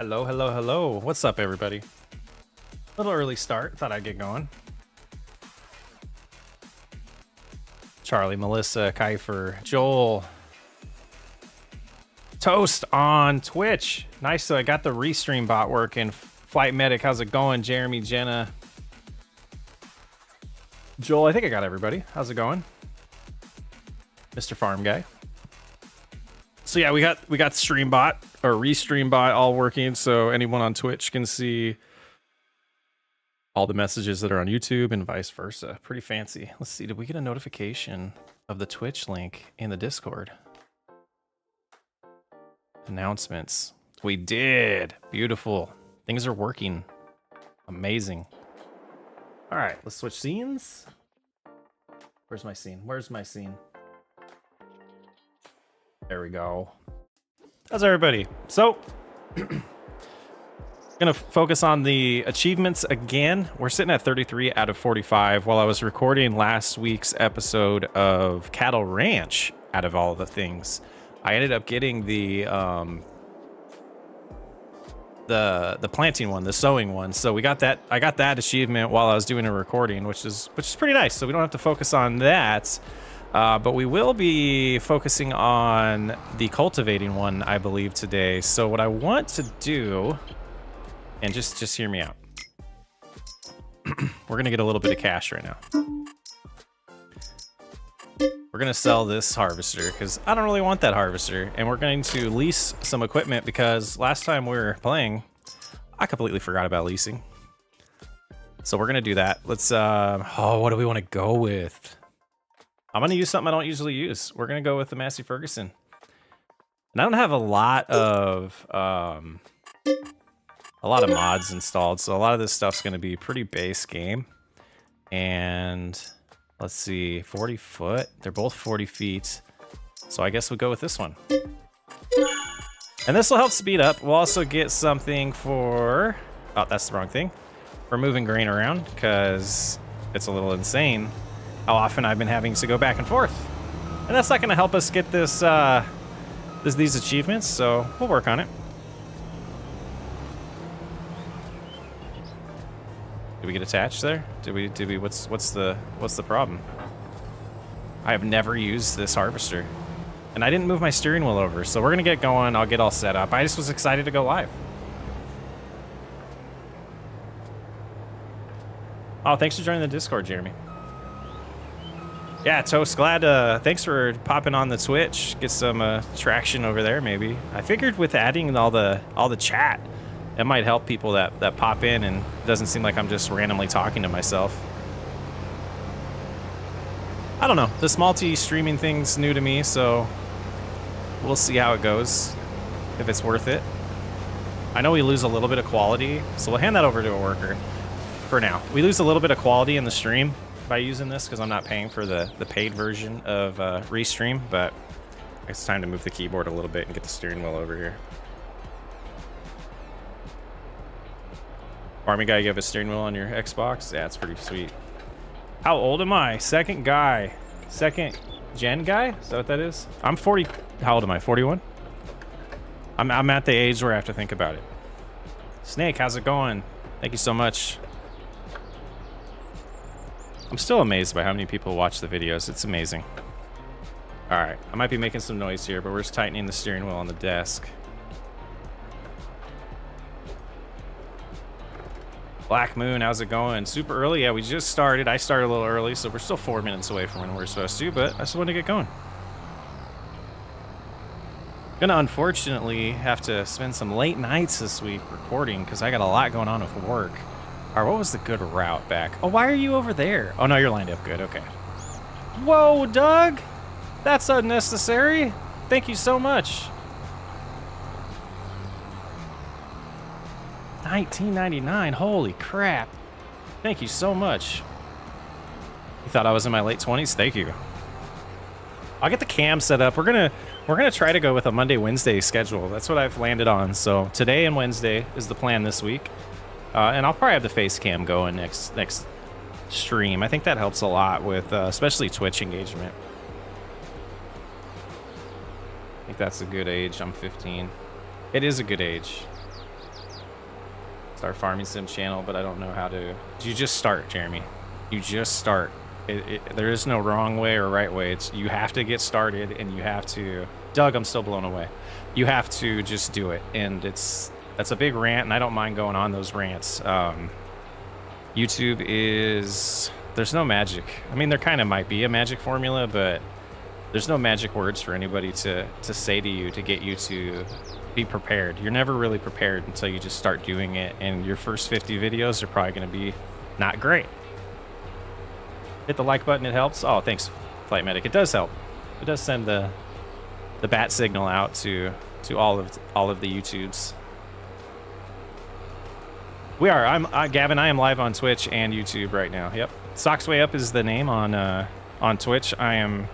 Hello, hello, hello. What's up, everybody? Little early start. Thought I'd get going. Charlie, Melissa, Kiefer, Joel. Toast on Twitch. Nice. So I got the Restream bot working. Flight Medic, how's it going? Jeremy, Jenna. Joel, I think I got everybody. How's it going? Mr. Farm Guy. So yeah, we got StreamBot or ReStreamBot all working, so anyone on Twitch can see all the messages that are on YouTube and vice versa. Pretty fancy. Let's see, did we get a notification of the Twitch link in the Discord? Announcements. We did. Beautiful. Things are working. Amazing. All right, let's switch scenes. Where's my scene? Where's my scene? There we go. How's everybody? So, gonna focus on the achievements again. We're sitting at 33 out of 45. While I was recording last week's episode of Cattle Ranch, out of all the things, I ended up getting the planting one, the sowing one. So we got that. I got that achievement while I was doing a recording, which is pretty nice. So we don't have to focus on that. But we will be focusing on the cultivating one, I believe, today. So what I want to do, and just hear me out. We're gonna get a little bit of cash right now. We're gonna sell this harvester because I don't really want that harvester, and we're going to lease some equipment because last time we were playing, I completely forgot about leasing. So we're gonna do that. Let's. What do we want to go with? I'm gonna use something I don't usually use. We're gonna go with the Massey Ferguson. And I don't have a lot of mods installed, so a lot of this stuff's gonna be pretty base game. And let's see, 40 foot. They're both 40 feet. So I guess we'll go with this one. And this will help speed up. We'll also get something for, oh, that's the wrong thing. For moving grain around, because it's a little insane how often I've been having to go back and forth. And that's not gonna help us get this, these achievements, so we'll work on it. Did we get attached there? Did we, what's the problem? I have never used this harvester. And I didn't move my steering wheel over, so we're gonna get going, I'll get all set up. I just was excited to go live. Oh, thanks for joining the Discord, Jeremy. Yeah, Toast, glad, thanks for popping on the Twitch. Get some traction over there, maybe. I figured with adding all the chat, it might help people that pop in, and it doesn't seem like I'm just randomly talking to myself. I don't know, this multi-streaming thing's new to me, so we'll see how it goes, if it's worth it. I know we lose a little bit of quality, so we'll hand that over to a worker for now. We lose a little bit of quality in the stream by using this because I'm not paying for the paid version of Restream, but it's time to move the keyboard a little bit and get the steering wheel over here. Army guy, you have a steering wheel on your Xbox? Yeah, it's pretty sweet. How old am I? Second gen guy? Is that what that is? I'm 40. How old am I? 41? I'm at the age where I have to think about it. Snake, how's it going? Thank you so much. I'm still amazed by how many people watch the videos. It's amazing. All right, I might be making some noise here, but we're just tightening the steering wheel on the desk. Black Moon, how's it going? Super early? Yeah, we just started. I started a little early, so we're still 4 minutes away from when we're supposed to, but I still want to get going. Gonna unfortunately have to spend some late nights this week recording because I got a lot going on with work. All right, what was the good route back? Oh, why are you over there? Oh, no, you're lined up good. Okay. Whoa, Doug. That's unnecessary. Thank you so much. $19.99. Holy crap. Thank you so much. You thought I was in my late 20s? Thank you. I'll get the cam set up. We're gonna try to go with a Monday, Wednesday schedule. That's what I've landed on. So today and Wednesday is the plan this week. And I'll probably have the face cam going next stream. I think that helps a lot with especially Twitch engagement. I think that's a good age. I'm 15. It is a good age. Start farming sim channel, but I don't know how to. You just start, Jeremy. You just start. There is no wrong way or right way. You have to get started, and you have to. Doug, I'm still blown away. You have to just do it, and that's a big rant, and I don't mind going on those rants. YouTube is, there's no magic. I mean, there kind of might be a magic formula, but there's no magic words for anybody to say to you to get you to be prepared. You're never really prepared until you just start doing it, and your first 50 videos are probably going to be not great. Hit the like button, it helps. Oh, thanks, Flight Medic. It does help. It does send the bat signal out to all of the YouTubes. We are. Gavin. I am live on Twitch and YouTube right now. Yep. Socks Way Up is the name on Twitch. I am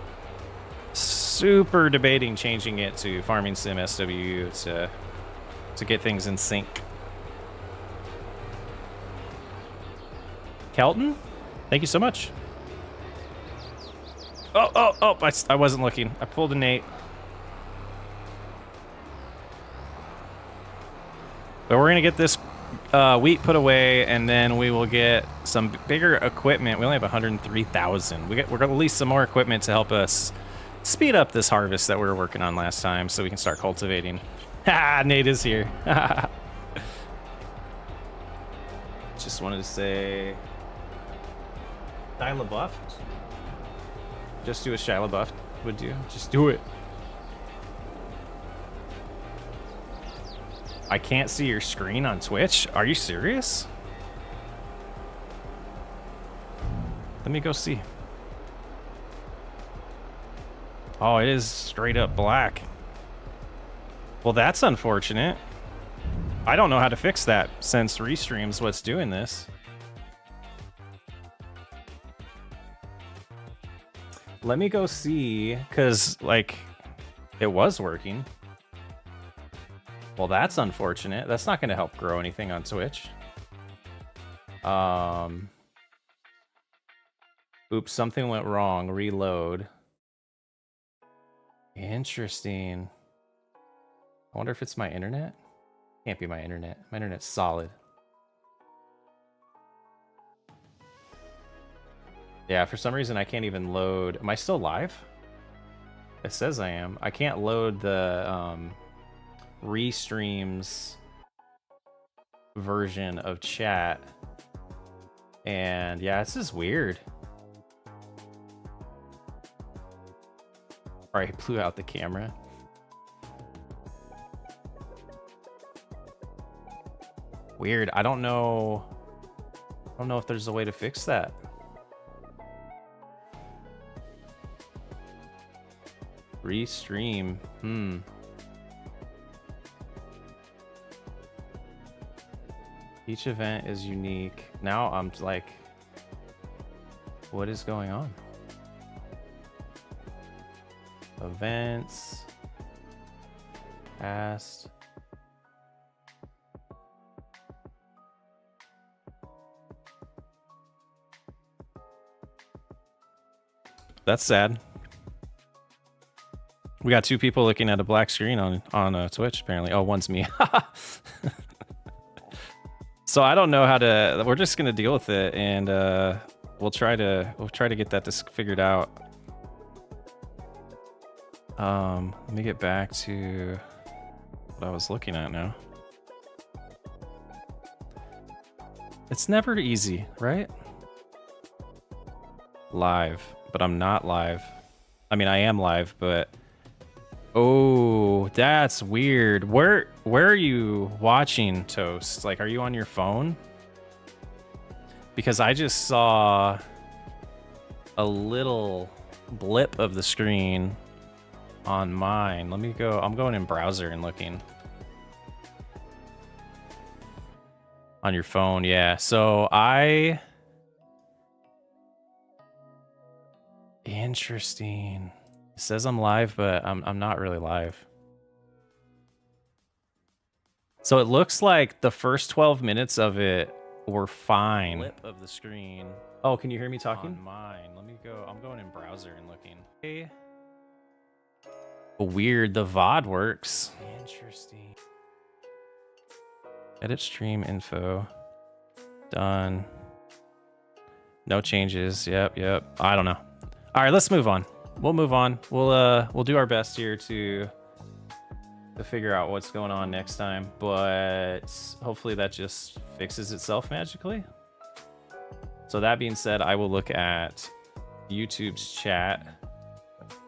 super debating changing it to Farming Sim SWU to get things in sync. Kelton, thank you so much. Oh! I wasn't looking. I pulled a Nate. But we're gonna get this wheat put away, and then we will get some bigger equipment. We only have 103,000. We're gonna lease some more equipment to help us speed up this harvest that we were working on last time, so we can start cultivating. Ha! Nate is here. Just wanted to say, Shia LaBeouf. Just do a Shia LaBeouf would do. Just do it. I can't see your screen on Twitch. Are you serious? Let me go see. Oh, it is straight up black. Well, that's unfortunate. I don't know how to fix that since Restream's what's doing this. Let me go see, because, like, it was working. Well, that's unfortunate. That's not going to help grow anything on Twitch. Oops, something went wrong. Reload. Interesting. I wonder if it's my internet? Can't be my internet. My internet's solid. Yeah, for some reason I can't even load. Am I still live? It says I am. I can't load the Restream's version of chat. And yeah, this is weird. All right, blew out the camera. Weird. I don't know if there's a way to fix that. Restream. Each event is unique. Now I'm like, what is going on? Events. Past. That's sad. We got two people looking at a black screen on Twitch apparently. Oh, one's me. So I don't know how to. We're just gonna deal with it, and we'll try to get that figured out. Let me get back to what I was looking at now. It's never easy, right? Live, but I'm not live. I mean, I am live, but oh, that's weird. Where are you watching, Toast? Like, are you on your phone? Because I just saw a little blip of the screen on mine. Let me go. I'm going in browser and looking. On your phone, yeah. So interesting. It says I'm live, but I'm not really live. So it looks like the first 12 minutes of it were fine. Flip of the screen. Oh, can you hear me talking? On mine. Let me go. I'm going in browser and looking. Okay. Weird. The VOD works. Interesting. Edit stream info. Done. No changes. Yep. I don't know. All right, let's move on. We'll move on. We'll do our best here to figure out what's going on next time, but hopefully that just fixes itself magically. So that being said, I will look at YouTube's chat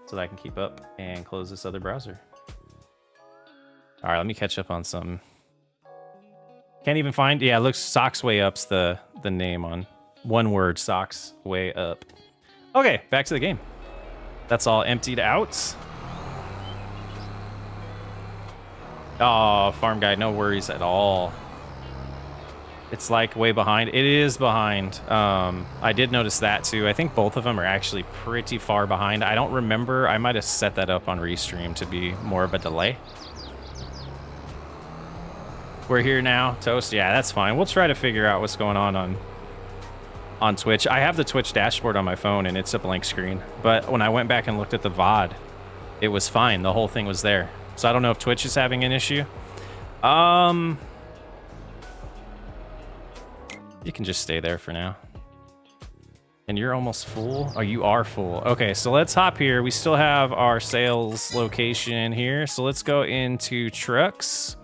so that I can keep up and close this other browser. All right, let me catch up on something. Can't even find, yeah, it looks Socks Way Up's the name on one word, Socks Way Up. Okay, back to the game. That's all emptied out. Oh, farm guy, no worries at all. It's like way behind. It is behind. I did notice that too. I think both of them are actually pretty far behind. I don't remember. I might have set that up on Restream to be more of a delay. We're here now. Toast. Yeah, that's fine. We'll try to figure out what's going on Twitch. I have the Twitch dashboard on my phone and it's a blank screen. But when I went back and looked at the VOD, it was fine. The whole thing was there. So I don't know if Twitch is having an issue. You can just stay there for now. And you're almost full? Oh, you are full. Okay, so let's hop here. We still have our sales location here. So let's go into trucks.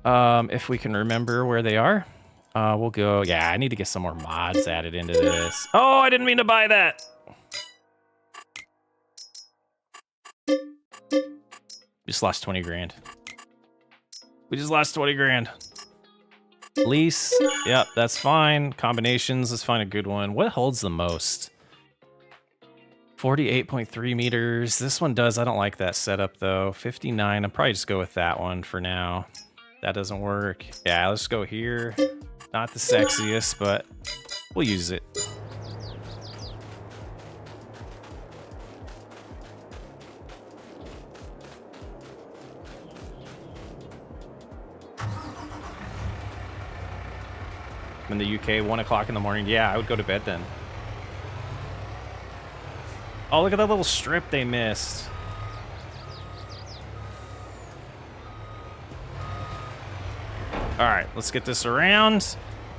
If we can remember where they are. We'll go, yeah, I need to get some more mods added into this. Oh, I didn't mean to buy that. Just lost 20 grand. We just lost 20 grand. Lease, yep, that's fine. Combinations, let's find a good one. What holds the most? 48.3 meters. This one does, I don't like that setup though. 59, I'll probably just go with that one for now. That doesn't work. Yeah, let's go here. Not the sexiest, but we'll use it. I'm in the UK, 1 o'clock in the morning. Yeah, I would go to bed then. Oh, look at that little strip they missed. All right, let's get this around.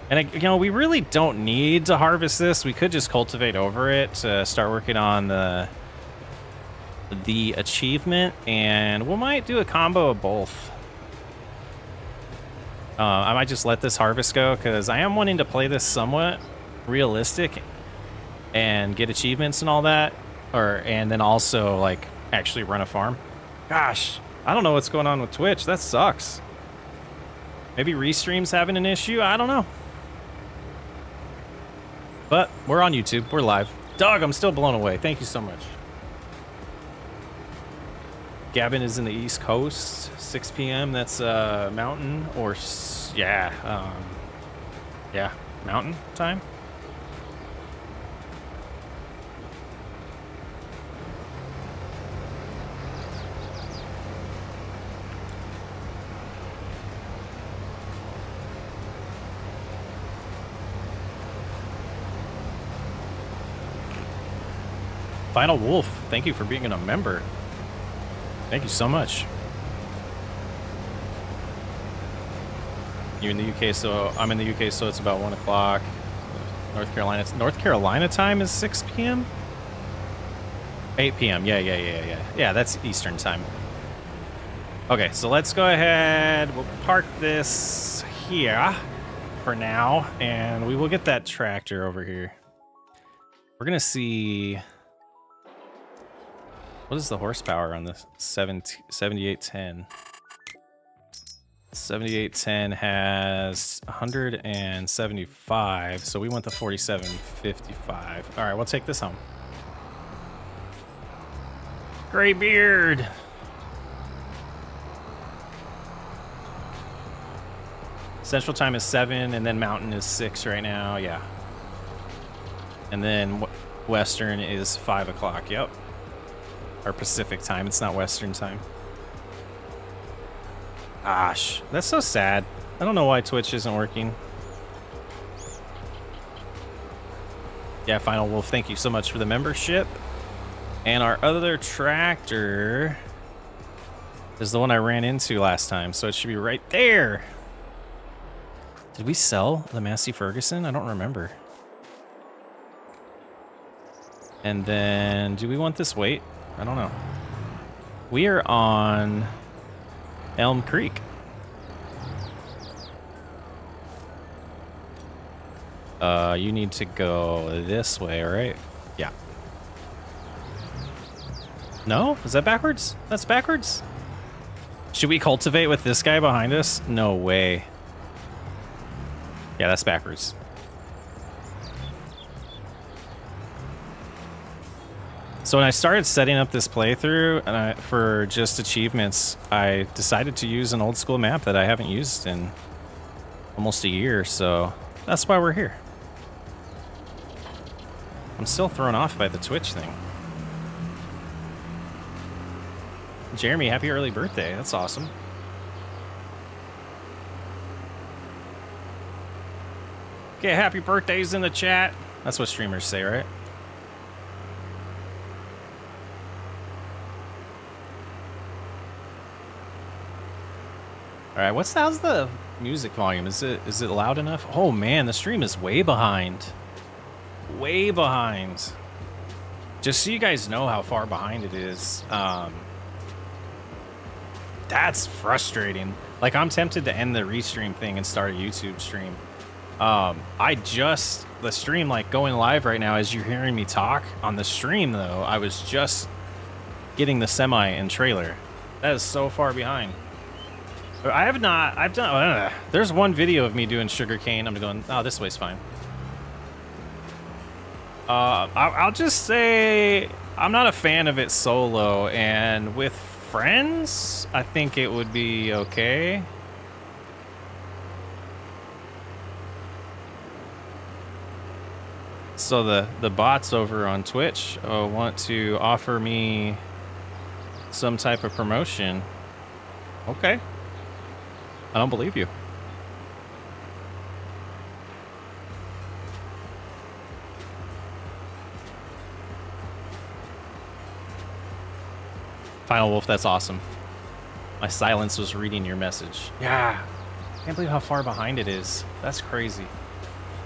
And you know, we really don't need to harvest this. We could just cultivate over it to start working on the achievement, and we might do a combo of both. I might just let this harvest go because I am wanting to play this somewhat realistic and get achievements and all that, and then also like actually run a farm. Gosh, I don't know what's going on with Twitch. That sucks. Maybe Restream's having an issue. I don't know. But we're on YouTube. We're live. Doug, I'm still blown away. Thank you so much. Gavin is in the East Coast, 6 p.m. That's Mountain, or yeah, Mountain time. Final Wolf, thank you for being a member. Thank you so much. You in the UK, so I'm in the UK, so it's about 1 o'clock. North Carolina time is 6 p.m. 8 p.m. Yeah, that's Eastern time. Okay, so let's go ahead. We'll park this here for now, and we will get that tractor over here. We're gonna see. What is the horsepower on this 7810? 7810 has 175, so we want the 4755. All right, we'll take this home. Gray beard. Central time is 7, and then Mountain is 6 right now. Yeah. And then Western is 5 o'clock. Yep. Or Pacific time. It's not Western time. Gosh, that's so sad. I don't know why Twitch isn't working. Yeah, Final Wolf, thank you so much for the membership. And our other tractor is the one I ran into last time, so it should be right there. Did we sell the Massey Ferguson? I don't remember. And then, do we want this weight? I don't know. We are on Elm Creek. You need to go this way, right? Yeah. No? Is that backwards? That's backwards? Should we cultivate with this guy behind us? No way. Yeah, that's backwards. So when I started setting up this playthrough and for just achievements, I decided to use an old school map that I haven't used in almost a year, so that's why we're here. I'm still thrown off by the Twitch thing. Jeremy, happy early birthday. That's awesome. Okay, happy birthdays in the chat. That's what streamers say, right? All right, how's the music volume? Is it loud enough? Oh man, the stream is way behind. Way behind. Just so you guys know how far behind it is. That's frustrating. Like, I'm tempted to end the restream thing and start a YouTube stream. The stream, like, going live right now as you're hearing me talk. On the stream, though, I was just getting the semi and trailer. That is so far behind. There's one video of me doing sugarcane. I'm going, oh, this way's fine. I'll just say I'm not a fan of it solo, and with friends, I think it would be okay. So the bots over on Twitch want to offer me some type of promotion. Okay. I don't believe you. Final Wolf, that's awesome. My silence was reading your message. Yeah. Can't believe how far behind it is. That's crazy.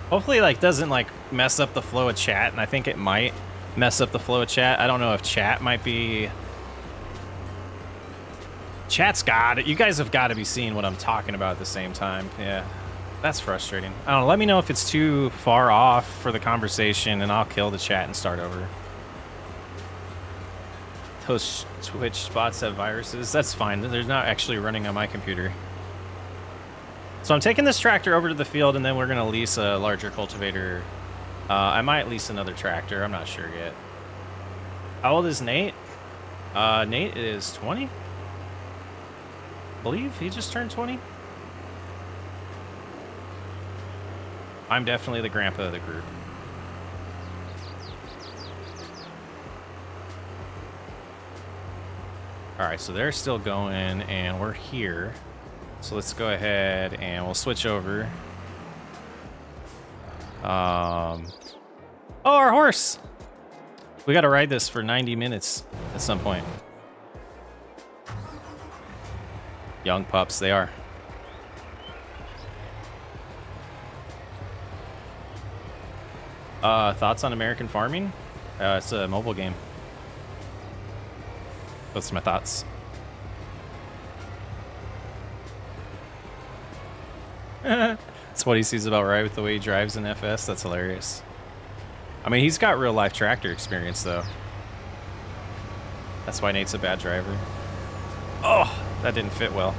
Hopefully, like, doesn't, like, mess up the flow of chat, and I think it might mess up the flow of chat. I don't know if chat might be... Chat's got it. You guys have got to be seeing what I'm talking about at the same time. Yeah. That's frustrating. I don't know. Let me know if it's too far off for the conversation, and I'll kill the chat and start over. Those Twitch spots have viruses. That's fine. They're not actually running on my computer. So I'm taking this tractor over to the field, and then we're going to lease a larger cultivator. I might lease another tractor. I'm not sure yet. How old is Nate? Nate is 20? I believe he just turned 20. I'm definitely the grandpa of the group. All right, so they're still going, and we're here. So let's go ahead and we'll switch over. Oh, our horse. We got to ride this for 90 minutes at some point. Young pups, they are. Thoughts on American farming? It's a mobile game. Those are my thoughts. That's what he sees about right with the way he drives in FS. That's hilarious. I mean, he's got real life tractor experience, though. That's why Nate's a bad driver. Oh, that didn't fit well.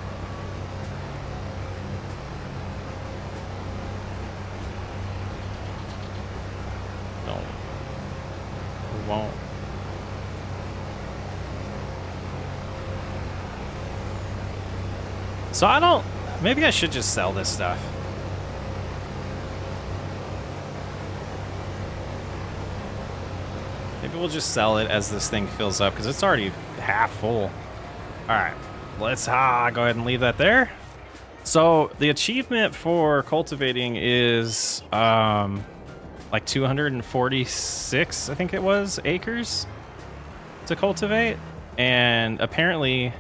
No. We won't. So I don't... Maybe I should just sell this stuff. Maybe we'll just sell it as this thing fills up, because it's already half full. Alright, let's go ahead and leave that there. So the achievement for cultivating is like 246, I think it was, acres to cultivate. And apparently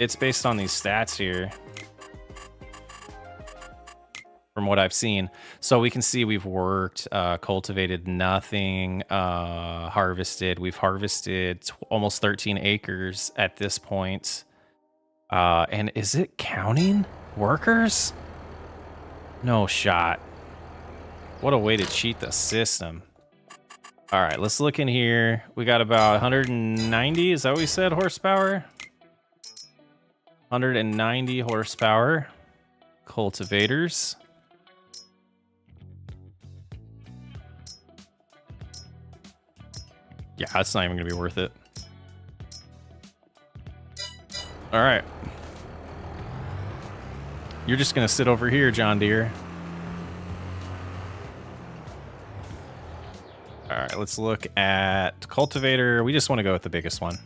it's based on these stats here. from what I've seen. So we can see we've worked, cultivated nothing, harvested. We've harvested almost 13 acres at this point. And is it counting workers? No shot. What a way to cheat the system. All right, let's look in here. We got about 190, is that what we said, horsepower? 190 horsepower. Cultivators. Yeah, it's not even gonna be worth it. All right. You're just gonna sit over here, John Deere. All right, let's look at cultivator. We just want to go with the biggest one.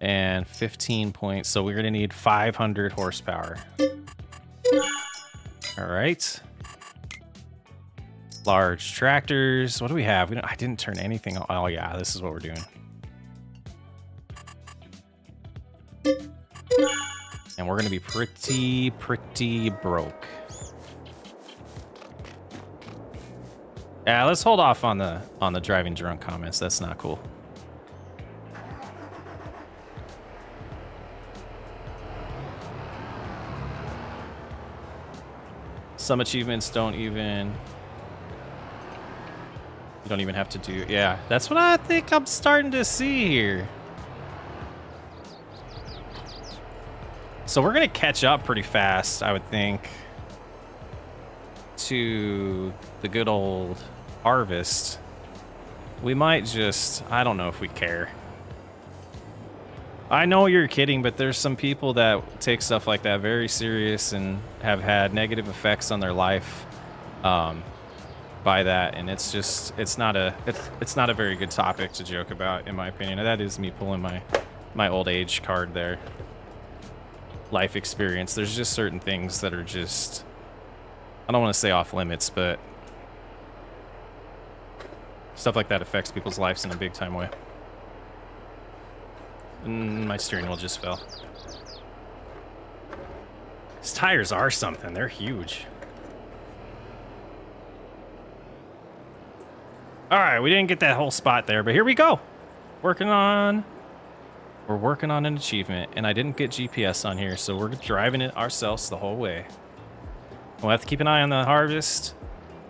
And 15 points, so we're gonna need 500 horsepower. All right. Large tractors. What do we have? I didn't turn anything on. Oh yeah, this is what we're doing. And we're gonna be pretty broke. Yeah, let's hold off on the driving drunk comments. That's not cool. Some achievements don't even... You don't even have to do... Yeah, that's what I think I'm starting to see here. So we're going to catch up pretty fast, I would think, to the good old harvest. We might just... I don't know if we care. I know you're kidding, but there's some people that take stuff like that very serious and have had negative effects on their life by that, and it's just it's not a very good topic to joke about, in my opinion. That is me pulling my old age card there. Life experience. There's just certain things that are just, I don't want to say off limits, but stuff like that affects people's lives in a big time way. My steering wheel just fell. These tires are something. They're huge. All right, we didn't get that whole spot there, but here we go. We're working on an achievement, and I didn't get GPS on here, so we're driving it ourselves the whole way. We'll have to keep an eye on the harvest.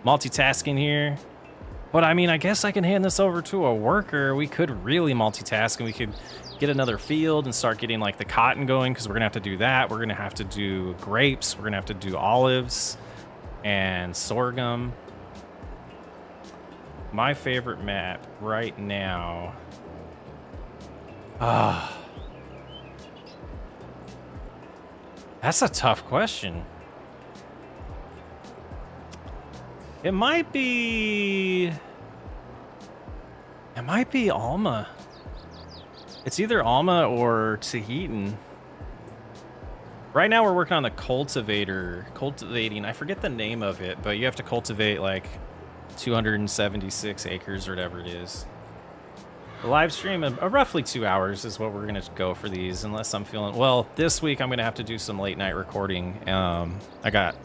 Multitasking here. But I mean, I guess I can hand this over to a worker. We could really multitask, and we could get another field and start getting like the cotton going, because we're gonna have to do that. We're gonna have to do grapes. We're gonna have to do olives and sorghum. My favorite map right now. That's a tough question. It might be Alma. It's either Alma or Tahitian. Right now we're working on the cultivating. I forget the name of it, but you have to cultivate like 276 acres or whatever it is. The live stream, roughly 2 hours is what we're gonna go for these, unless I'm feeling, well, this week I'm gonna have to do some late night recording. I got,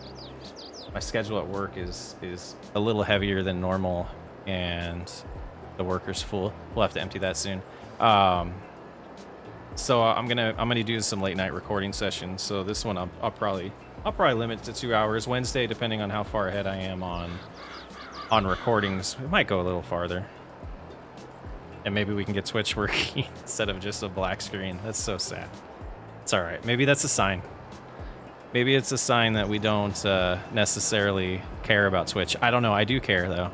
my schedule at work is a little heavier than normal, and the worker's full. We'll have to empty that soon. So I'm gonna do some late night recording sessions. So this one I'll probably limit to 2 hours. Wednesday, depending on how far ahead I am on recordings, we might go a little farther. And maybe we can get Twitch working instead of just a black screen. That's so sad. It's all right. Maybe that's a sign. Maybe it's a sign that we don't necessarily care about Twitch. I don't know. I do care, though.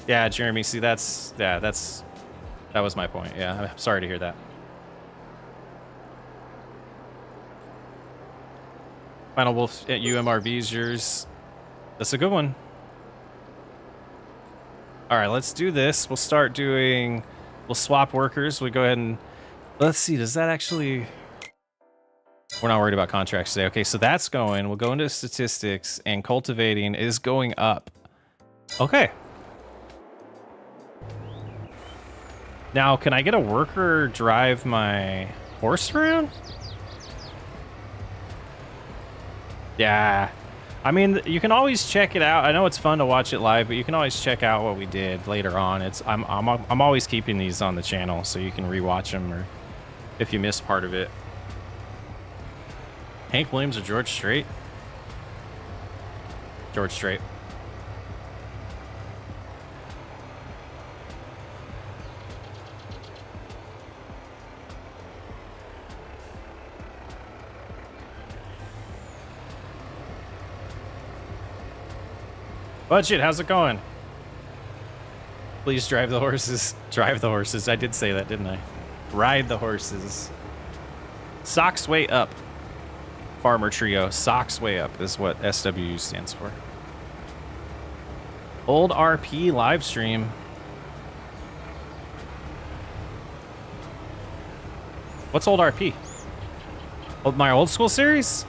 Yeah, Jeremy. See, that was my point. Yeah, I'm sorry to hear that. Final Wolf at UMRV is yours. That's a good one. All right, let's do this. We'll swap workers. We go ahead and, let's see, does that actually, we're not worried about contracts today. Okay, so that's going. We'll go into statistics, and cultivating is going up. Okay. Now, can I get a worker drive my horse around? Yeah. I mean, you can always check it out. I know it's fun to watch it live, but you can always check out what we did later on. I'm always keeping these on the channel so you can rewatch them, or if you missed part of it. Hank Williams or George Strait? George Strait. Budget, how's it going? Please drive the horses. Drive the horses. I did say that, didn't I? Ride the horses. Socks way up. Farmer Trio. Socks way up is what SWU stands for. Old RP live stream. What's old RP? Oh, my old school series?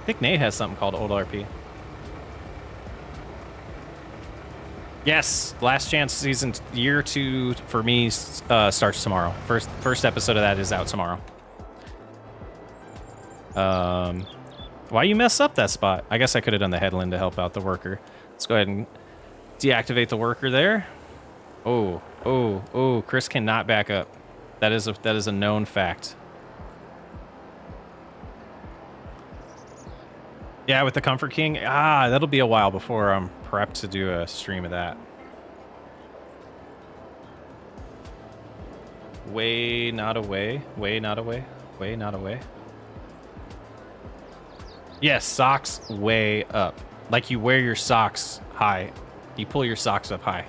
I think Nate has something called Old RP. Yes, Last Chance season year 2 for me starts tomorrow. First episode of that is out tomorrow. Why you mess up that spot? I guess I could have done the headland to help out the worker. Let's go ahead and deactivate the worker there. Oh, Chris cannot back up. That is a known fact. Yeah, with the Comfort King. That'll be a while before I'm prepped to do a stream of that. Way not away. Way not away. Way not away. Yes, socks way up. Like you wear your socks high. You pull your socks up high.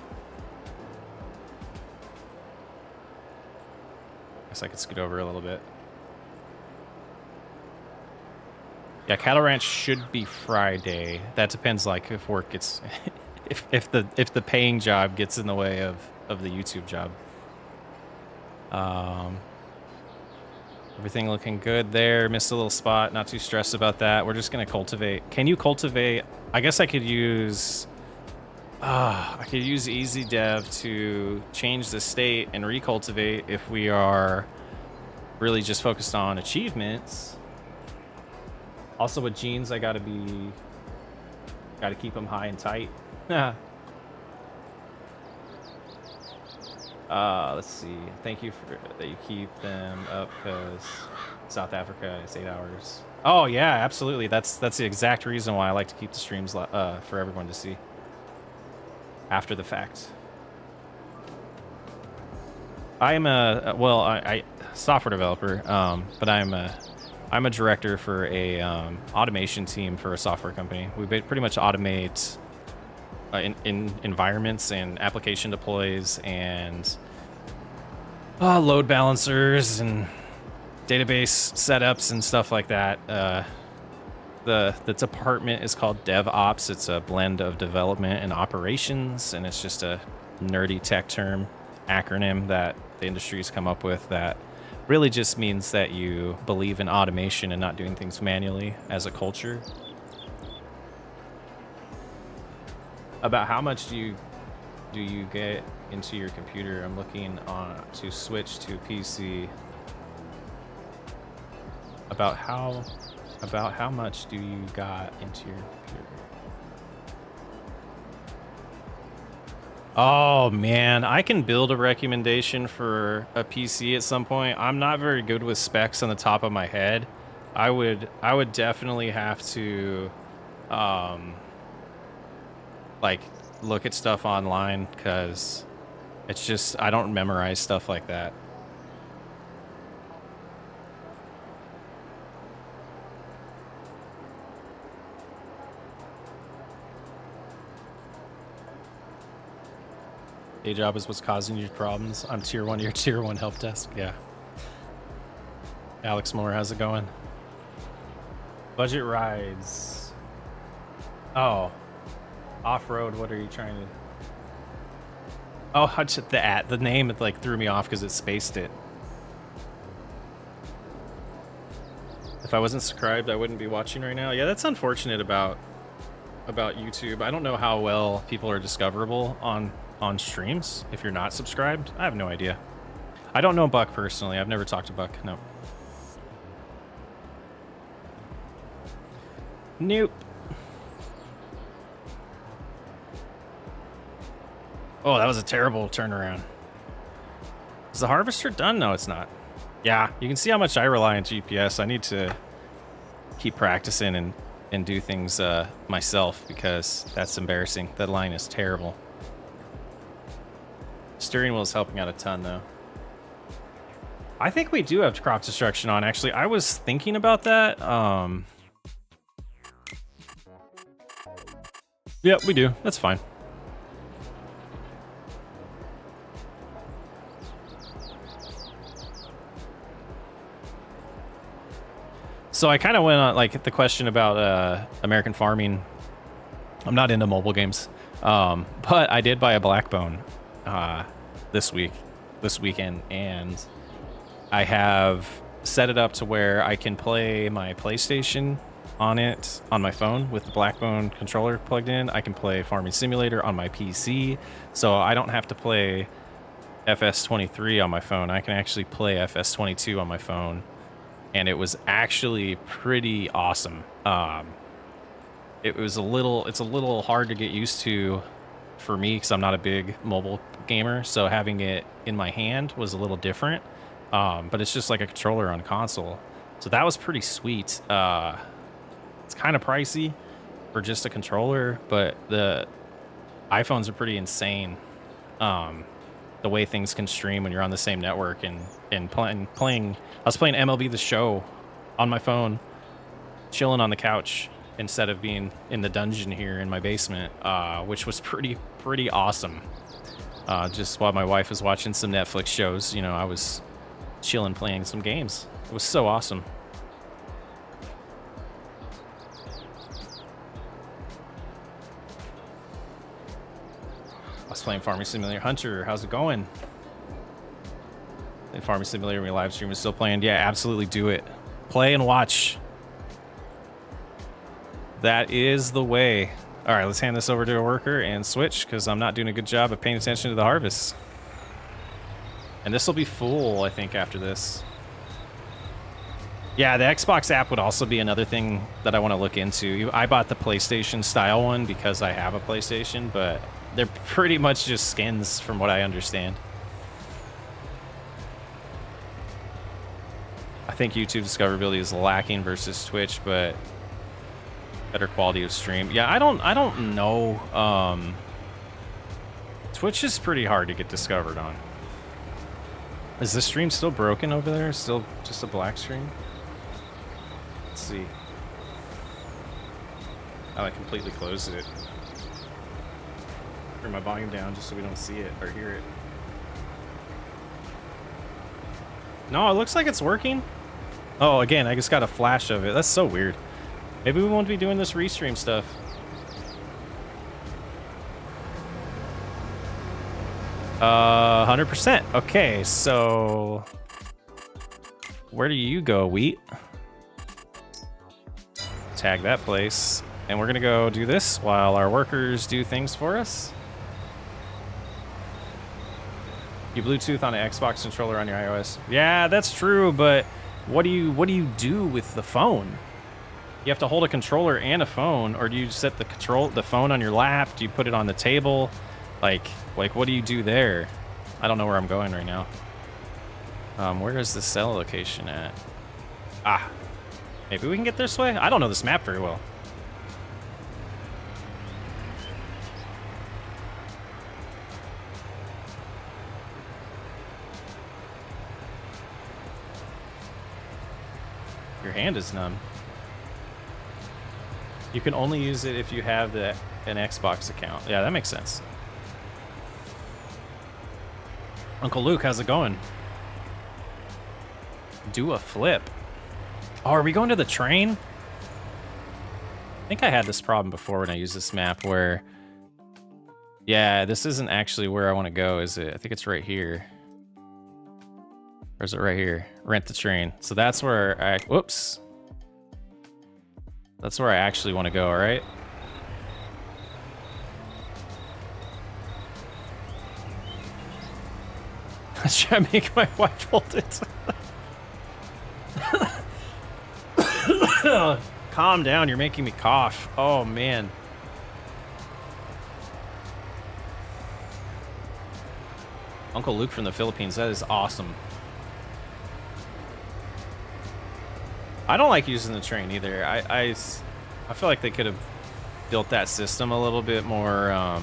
Guess I could scoot over a little bit. Yeah, Cattle Ranch should be Friday. That depends, like, if work gets, if the paying job gets in the way of the YouTube job. Everything looking good there. Missed a little spot. Not too stressed about that. We're just gonna cultivate. Can you cultivate? I guess I could use. I could use Easy Dev to change the state and recultivate if we are really just focused on achievements. Also with jeans, I gotta keep them high and tight. Let's see. Thank you for that you keep them up, because South Africa is 8 hours. Oh yeah, absolutely. That's the exact reason why I like to keep the streams for everyone to see after the fact. I am a software developer, but I'm a director for a automation team for a software company. We pretty much automate in environments and application deploys and load balancers and database setups and stuff like that. The department is called DevOps. It's a blend of development and operations, and it's just a nerdy tech term acronym that the industry's come up with that really just means that you believe in automation and not doing things manually as a culture. About how much do you get into your computer? I'm looking to switch to PC. About how much do you got into your computer? Oh man, I can build a recommendation for a PC at some point. I'm not very good with specs on the top of my head. I would definitely have to like look at stuff online, because it's just I don't memorize stuff like that. Day job is what's causing you problems. I'm tier 1, you're tier 1 help desk. Yeah. Alex Moore, how's it going? Budget rides. Oh. Off-road, what are you trying to... Oh, the name like threw me off because it spaced it. If I wasn't subscribed, I wouldn't be watching right now. Yeah, that's unfortunate about YouTube. I don't know how well people are discoverable on streams if you're not subscribed. I have no idea. I don't know Buck personally. I've never talked to Buck. No. Nope. Oh, that was a terrible turnaround. Is the harvester done? No, it's not. Yeah, you can see how much I rely on GPS. I need to keep practicing and do things myself because that's embarrassing. That line is terrible. Steering wheel is helping out a ton, though. I think we do have crop destruction on, actually. I was thinking about that. Yeah, we do. That's fine. So I kind of went on, like, the question about American farming. I'm not into mobile games, but I did buy a Blackbone this weekend, and I have set it up to where I can play my PlayStation on it on my phone with the Blackbone controller plugged in. I can play Farming Simulator on my PC, so I don't have to play FS23 on my phone. I can actually play FS22 on my phone, and it was actually pretty awesome. It's a little hard to get used to for me because I'm not a big mobile gamer, so having it in my hand was a little different. But it's just like a controller on console, so that was pretty sweet. It's kind of pricey for just a controller, but the iPhones are pretty insane. The way things can stream when you're on the same network and playing. I was playing MLB The Show on my phone, chilling on the couch instead of being in the dungeon here in my basement, which was pretty awesome. Just while my wife was watching some Netflix shows, you know, I was chilling playing some games. It was so awesome. I was playing Farming Simulator. Hunter, how's it going? And Farming Simulator, my live stream is still playing. Yeah, absolutely do it. Play and watch. That is the way. All right, let's hand this over to a worker and switch because I'm not doing a good job of paying attention to the harvest. And this will be full, I think, after this. Yeah, the Xbox app would also be another thing that I want to look into. I bought the PlayStation style one because I have a PlayStation, but they're pretty much just skins from what I understand. I think YouTube discoverability is lacking versus Twitch, but better quality of stream. Yeah, I don't know. Twitch is pretty hard to get discovered on. Is the stream still broken over there? Still just a black screen? Let's see. Oh, I completely closed it. Turn my volume down just so we don't see it or hear it. No, it looks like it's working. Oh, again, I just got a flash of it. That's so weird. Maybe we won't be doing this restream stuff. Uh, 100%. Okay, so where do you go, Wheat? Tag that place. And we're gonna go do this while our workers do things for us. You Bluetooth on an Xbox controller on your iOS. Yeah, that's true, but what do you do with the phone? You have to hold a controller and a phone, or do you set the phone on your lap? Do you put it on the table? Like what do you do there? I don't know where I'm going right now. Where is the cell location at? Ah, maybe we can get this way? I don't know this map very well. Your hand is numb. You can only use it if you have an Xbox account. Yeah, that makes sense. Uncle Luke, how's it going? Do a flip. Oh, are we going to the train? I think I had this problem before when I used this map where... Yeah, this isn't actually where I want to go, is it? I think it's right here. Or is it right here? Rent the train. So that's where I... Whoops. That's where I actually want to go, all right? Try to make my wife hold it. Calm down, you're making me cough. Oh, man. Uncle Luke from the Philippines, that is awesome. I don't like using the train either. I feel like they could have built that system a little bit more,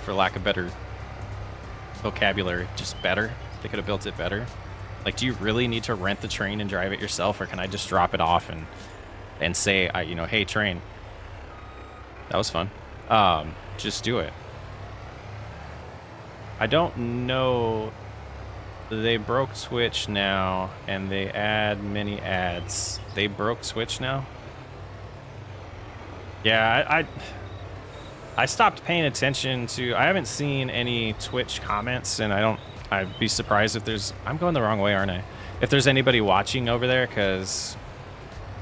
for lack of better vocabulary, just better. They could have built it better. Like, do you really need to rent the train and drive it yourself, or can I just drop it off and say, you know, hey, train. That was fun. Just do it. I don't know. They broke Twitch now, and they add many ads. They broke Twitch now? Yeah, I stopped paying attention to... I haven't seen any Twitch comments, and I'd be surprised if there's... I'm going the wrong way, aren't I? If there's anybody watching over there, because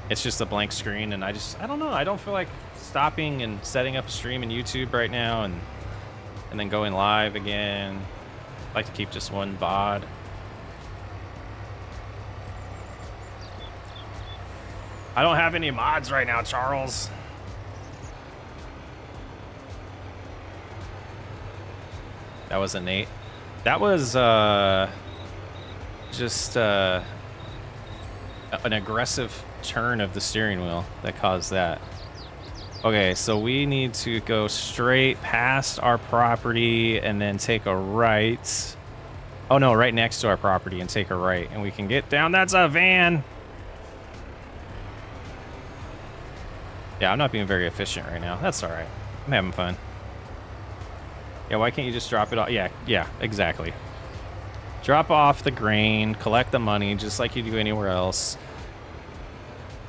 it's just a blank screen, and I don't know. I don't feel like stopping and setting up a stream in YouTube right now, and then going live again. I like to keep just one VOD. I don't have any mods right now, Charles. That was a Nate. That was just an aggressive turn of the steering wheel that caused that. Okay, so we need to go straight past our property and then take a right. Oh no, right next to our property and take a right, and we can get down. That's a van. Yeah, I'm not being very efficient right now. That's all right. I'm having fun. Yeah, why can't you just drop it off? Yeah, exactly. Drop off the grain, collect the money, just like you do anywhere else.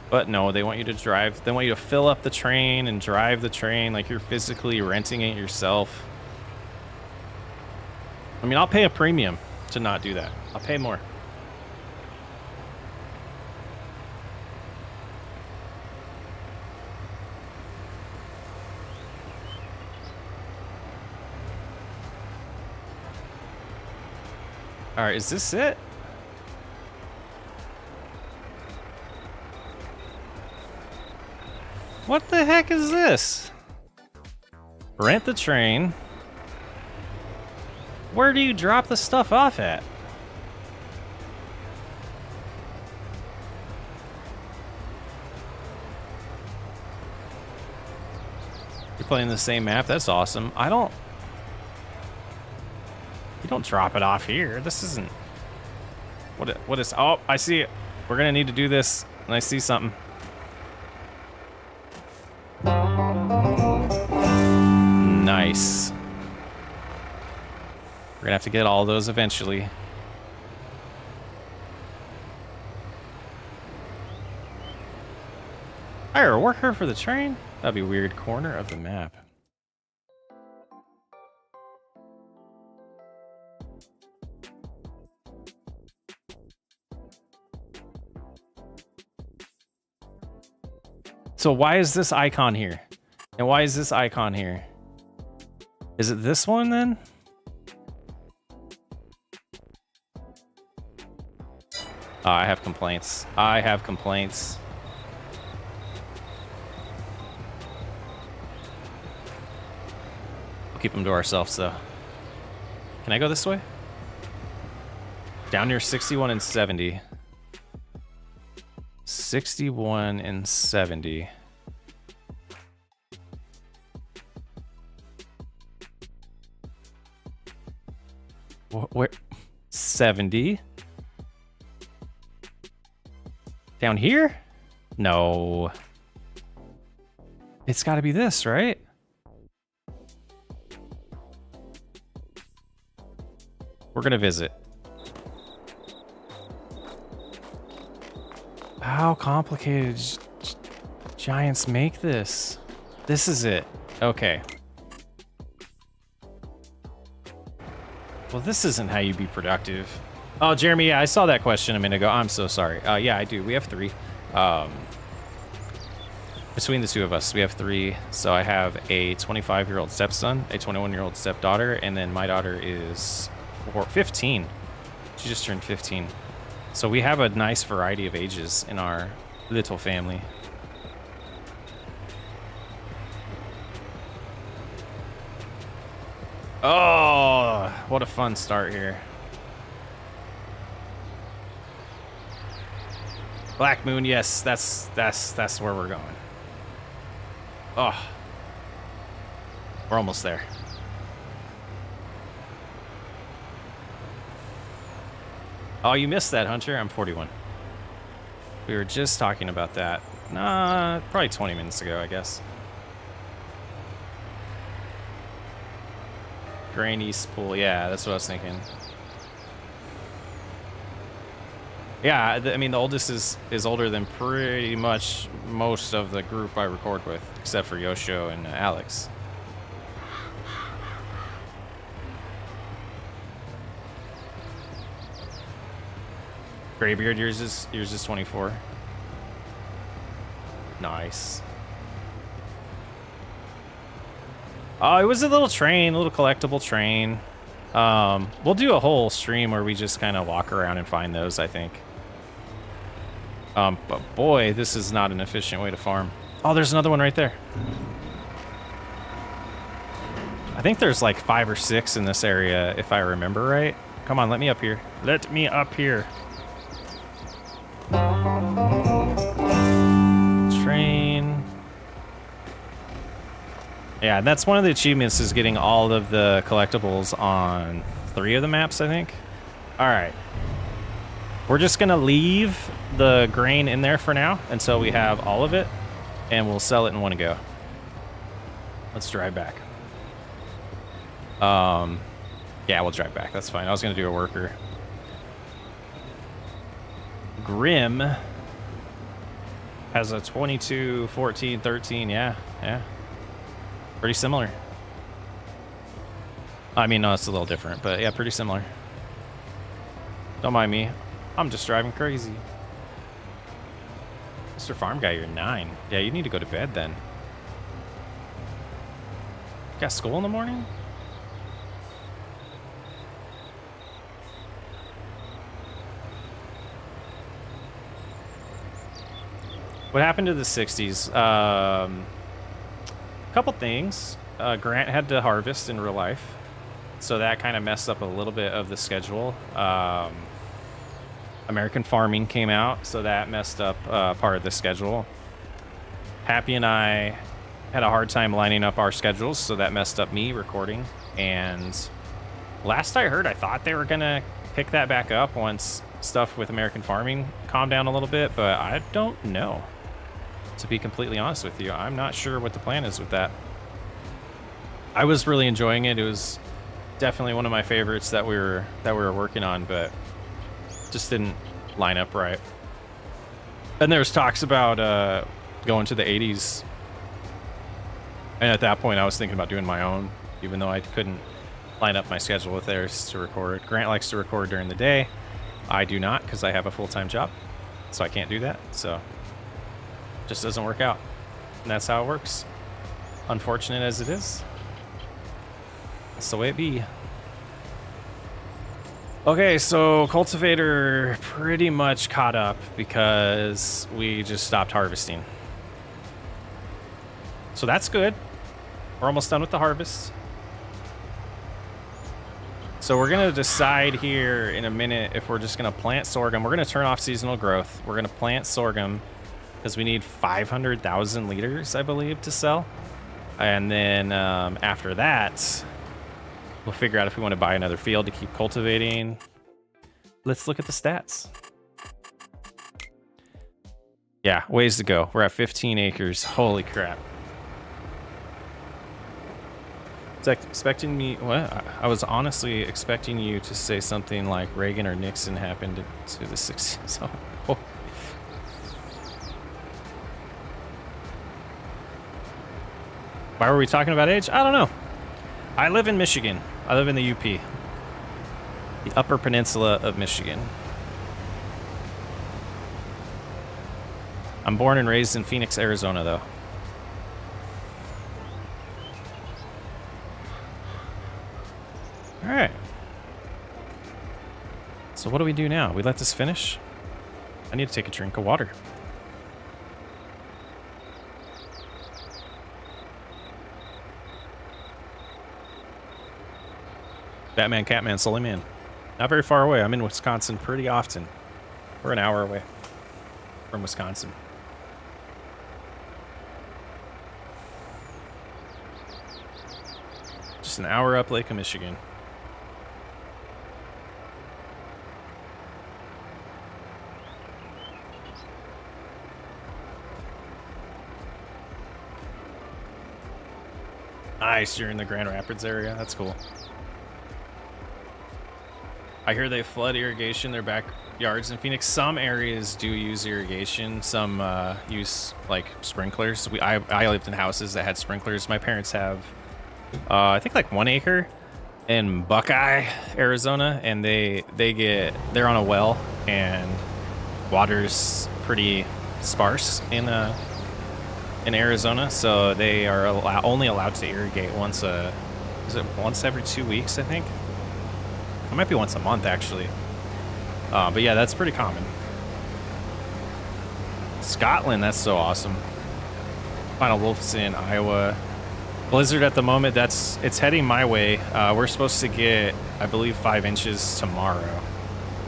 But no, they want you to drive. They want you to fill up the train and drive the train like you're physically renting it yourself. I mean, I'll pay a premium to not do that. I'll pay more. All right, is this it? What the heck is this? Rent the train. Where do you drop the stuff off at? You're playing the same map? That's awesome. You don't drop it off here. This isn't... What is... Oh, I see it. We're gonna need to do this. And I see something. Nice. We're gonna have to get all those eventually. Hire a worker for the train? That'd be weird. Corner of the map. So why is this icon here? And why is this icon here? Is it this one then? Oh, I have complaints. I have complaints. We'll keep them to ourselves though. Can I go this way? Down near 61 and 70. 61 and 70. Where? 70? Down here? No. It's got to be this, right? We're going to visit. How complicated giants make this? This is it. Okay. Well, this isn't how you be productive. Oh, Jeremy, yeah, I saw that question a minute ago. I'm so sorry. Yeah, I do. We have 3. Between the two of us, we have 3. So I have a 25-year-old stepson, a 21-year-old stepdaughter, and then my daughter is 15. She just turned 15. So we have a nice variety of ages in our little family. Oh, what a fun start here. Black Moon, yes, that's where we're going. Oh, we're almost there. Oh, you missed that, Hunter. I'm 41. We were just talking about that. Nah, probably 20 minutes ago, I guess. Grainy spool. Yeah, that's what I was thinking. Yeah, I mean, the oldest is older than pretty much most of the group I record with, except for Yoshio and Alex. Graybeard, yours is 24. Nice. Oh, it was a little train, a little collectible train. We'll do a whole stream where we just kind of walk around and find those, I think. But boy, this is not an efficient way to farm. Oh, there's another one right there. I think there's like 5 or 6 in this area, if I remember right. Come on, let me up here. Let me up here. Train. Yeah, that's one of the achievements, is getting all of the collectibles on 3 of the maps, I think. All right. We're just going to leave the grain in there for now until we have all of it, and we'll sell it in one go. Let's drive back. Yeah, we'll drive back. That's fine. I was going to do a worker. Grim has a 22, 14, 13. Yeah. Pretty similar. I mean, no, it's a little different, but yeah, pretty similar. Don't mind me. I'm just driving crazy. Mr. Farm Guy, you're 9. Yeah, you need to go to bed then. Got school in the morning? What happened to the 60s? Couple things. Grant had to harvest in real life, so that kind of messed up a little bit of the schedule. American Farming came out, so that messed up part of the schedule. Happy and I had a hard time lining up our schedules, so that messed up me recording. And last I heard, I thought they were gonna pick that back up once stuff with American Farming calmed down a little bit, but I don't know. To be completely honest with you, I'm not sure what the plan is with that. I was really enjoying it. It was definitely one of my favorites that we were working on, but just didn't line up right. And there was talks about going to the 80s, and at that point I was thinking about doing my own, even though I couldn't line up my schedule with theirs to record. Grant likes to record during the day. I do not, because I have a full-time job, so I can't do that. So just doesn't work out, and that's how it works. Unfortunate as it is, that's the way it be. Okay, so Cultivator pretty much caught up because we just stopped harvesting. So that's good. We're almost done with the harvest. So we're going to decide here in a minute if we're just going to plant sorghum. We're going to turn off seasonal growth. We're going to plant sorghum because we need 500,000 liters, I believe, to sell. And then after that, we'll figure out if we want to buy another field to keep cultivating. Let's look at the stats. Yeah, ways to go. We're at 15 acres. Holy crap. It's like expecting me, what? I was honestly expecting you to say something like Reagan or Nixon happened to the 60s. So, oh. Why were we talking about age? I don't know. I live in Michigan. I live in the UP. The Upper Peninsula of Michigan. I'm born and raised in Phoenix, Arizona, though. All right. So what do we do now? We let this finish? I need to take a drink of water. Batman, Catman, Sully Man. Not very far away. I'm in Wisconsin pretty often. We're an hour away from Wisconsin. Just an hour up Lake of Michigan. Nice, you're in the Grand Rapids area. That's cool. I hear they flood irrigation their backyards in Phoenix. Some areas do use irrigation. Some use like sprinklers. I lived in houses that had sprinklers. My parents have, I think like 1 acre in Buckeye, Arizona, and they're on a well, and water's pretty sparse in Arizona, so they are only allowed to irrigate once every 2 weeks, I think. It might be once a month, actually. But yeah, that's pretty common. Scotland, that's so awesome. Final Wolf's in Iowa. Blizzard at the moment, it's heading my way. We're supposed to get, I believe, 5 inches tomorrow.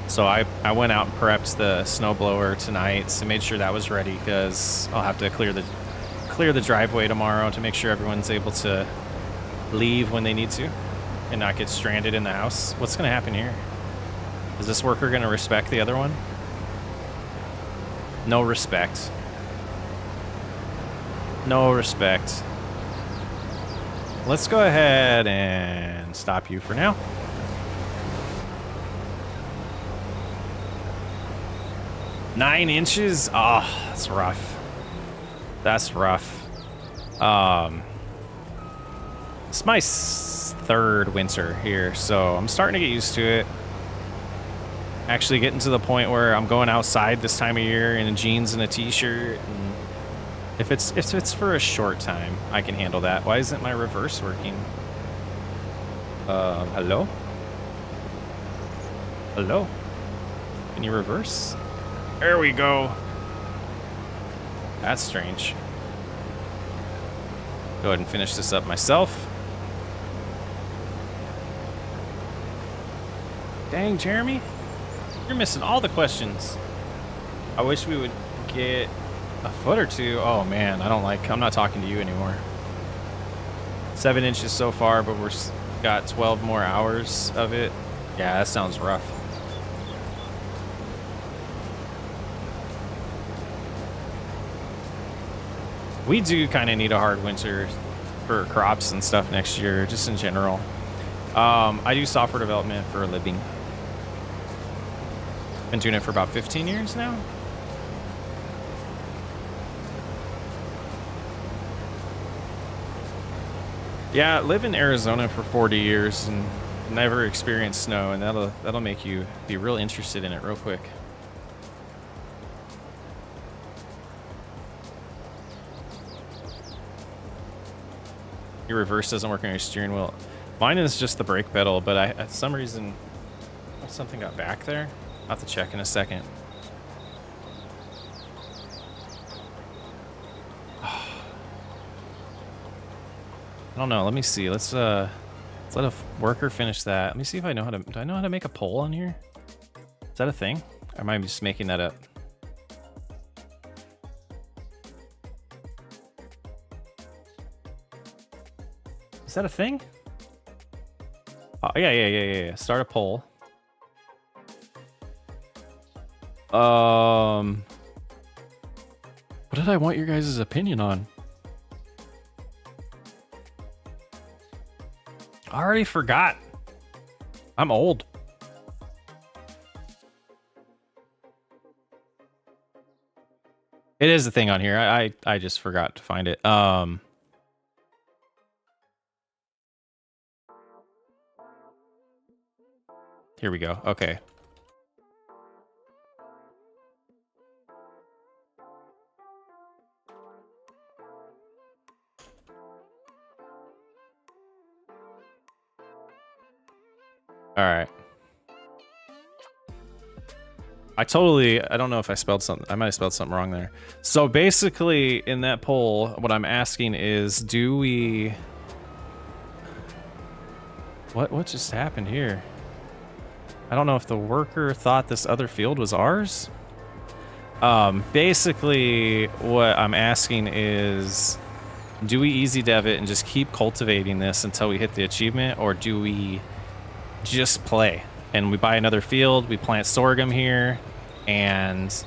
So I went out and prepped the snowblower tonight, so made sure that was ready, because I'll have to clear the driveway tomorrow to make sure everyone's able to leave when they need to and not get stranded in the house. What's going to happen here? Is this worker going to respect the other one? No respect. No respect. Let's go ahead and stop you for now. Nine inches? Oh, that's rough. That's rough. It's my third winter here, so I'm starting to get used to it. Actually getting to the point where I'm going outside this time of year in jeans and a t-shirt. And if it's for a short time, I can handle that. Why isn't my reverse working? Hello? Hello? Can you reverse? There we go. That's strange. Go ahead and finish this up myself. Dang, Jeremy. You're missing all the questions. I wish we would get a foot or two. Oh man, I'm not talking to you anymore. 7 inches so far, but got 12 more hours of it. Yeah, that sounds rough. We do kind of need a hard winter for crops and stuff next year, just in general. I do software development for a living. Been doing it for about 15 years now. Yeah, live in Arizona for 40 years and never experienced snow, and that'll make you be real interested in it real quick. Your reverse doesn't work on your steering wheel. Mine is just the brake pedal, but for some reason something got back there. I'll have to check in a second. I don't know. Let me see. Let's let a worker finish that. Let me see if I know how to. Do I know how to make a pole on here? Is that a thing? Or am I just making that up? Is that a thing? Oh, yeah. Start a poll. What did I want your guys' opinion on? I already forgot. I'm old. It is a thing on here. I just forgot to find it. Here we go. Okay. All right. I don't know if I spelled something. I might have spelled something wrong there. So basically in that poll, what I'm asking is, do we... What just happened here? I don't know if the worker thought this other field was ours. Basically what I'm asking is, do we easy dev it and just keep cultivating this until we hit the achievement, or do we just play and we buy another field, we plant sorghum here, and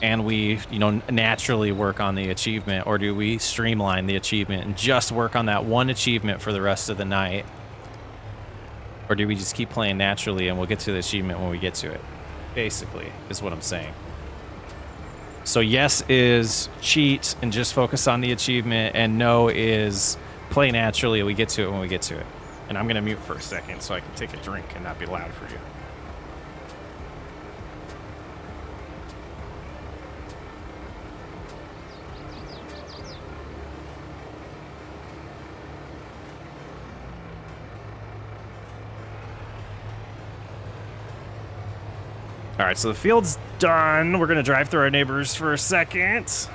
we, you know, naturally work on the achievement, or do we streamline the achievement and just work on that one achievement for the rest of the night, or do we just keep playing naturally and we'll get to the achievement when we get to it? Basically, is what I'm saying. So yes is cheat and just focus on the achievement, and no is play naturally and we get to it when we get to it. And I'm gonna mute for a second so I can take a drink and not be loud for you. All right, so the field's done. We're gonna drive through our neighbors for a second.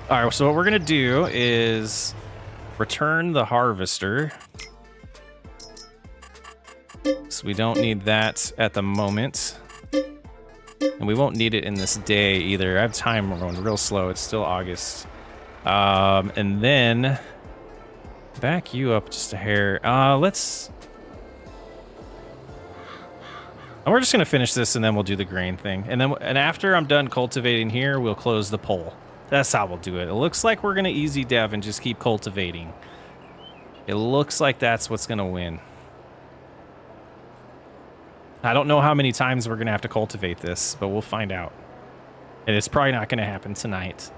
All right, so what we're gonna do is return the harvester. So we don't need that at the moment. And we won't need it in this day either. I have time, we're going real slow. It's still August. And then back you up just a hair. We're just gonna finish this and then we'll do the grain thing. And after I'm done cultivating here, we'll close the poll. That's how we'll do it. It looks like we're gonna easy dev and just keep cultivating. It looks like that's what's gonna win. I don't know how many times we're gonna have to cultivate this, but we'll find out. And it's probably not gonna happen tonight.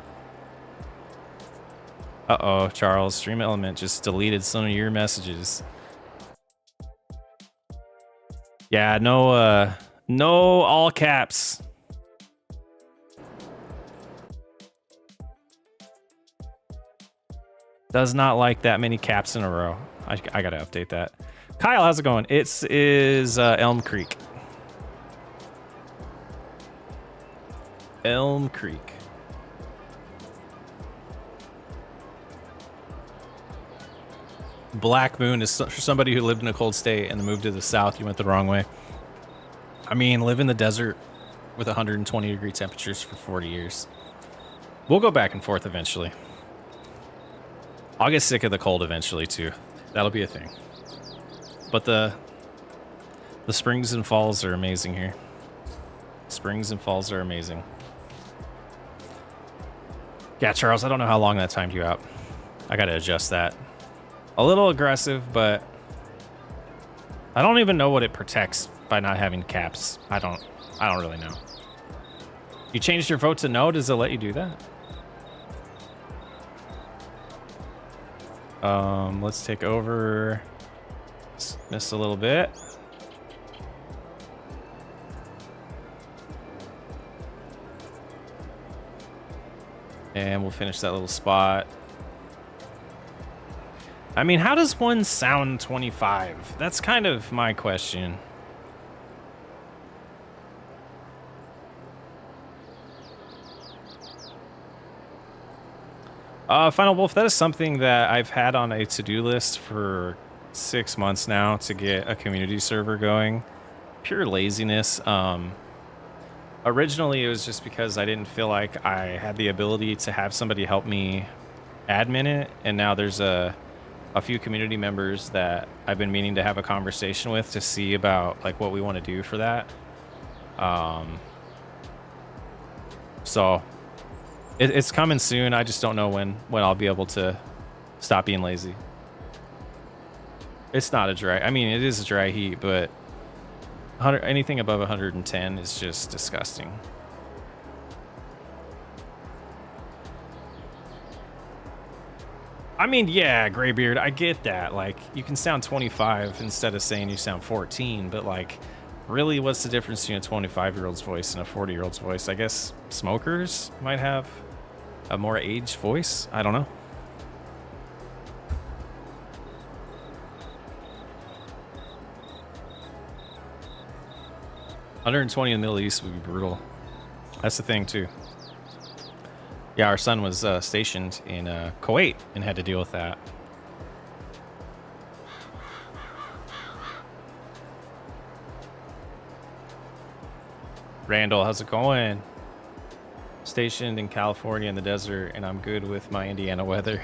Uh-oh, Charles, Stream Element just deleted some of your messages. Yeah, no all caps. Does not like that many caps in a row. I gotta update that. Kyle, how's it going? It is Elm Creek. Elm Creek. Black Moon is for somebody who lived in a cold state and then moved to the south. You went the wrong way. I mean, live in the desert with 120-degree temperatures for 40 years. We'll go back and forth eventually. I'll get sick of the cold eventually too. That'll be a thing. But the springs and falls are amazing here. Springs and falls are amazing. Yeah, Charles, I don't know how long that timed you out. I gotta adjust that. A little aggressive, but I don't even know what it protects by not having caps. I don't really know. You changed your vote to no? Does it let you do that? Let's take over. Missed a little bit. And we'll finish that little spot. I mean, how does one sound 25? That's kind of my question. Final Wolf, that is something that I've had on a to-do list for 6 months now to get a community server going. Pure laziness. Originally, it was just because I didn't feel like I had the ability to have somebody help me admin it, and now there's a few community members that I've been meaning to have a conversation with to see about like what we want to do for that. So it's coming soon. I just don't know when I'll be able to stop being lazy. It's not a dry, I mean, it is a dry heat, but anything above 110 is just disgusting. I mean, yeah, Graybeard, I get that. Like, you can sound 25 instead of saying you sound 14, but like, really, what's the difference between a 25-year-old's voice and a 40-year-old's voice? I guess smokers might have a more aged voice. I don't know. 120 in the Middle East would be brutal. That's the thing too. Yeah, our son was stationed in Kuwait and had to deal with that. Randall, how's it going? Stationed in California in the desert, and I'm good with my Indiana weather.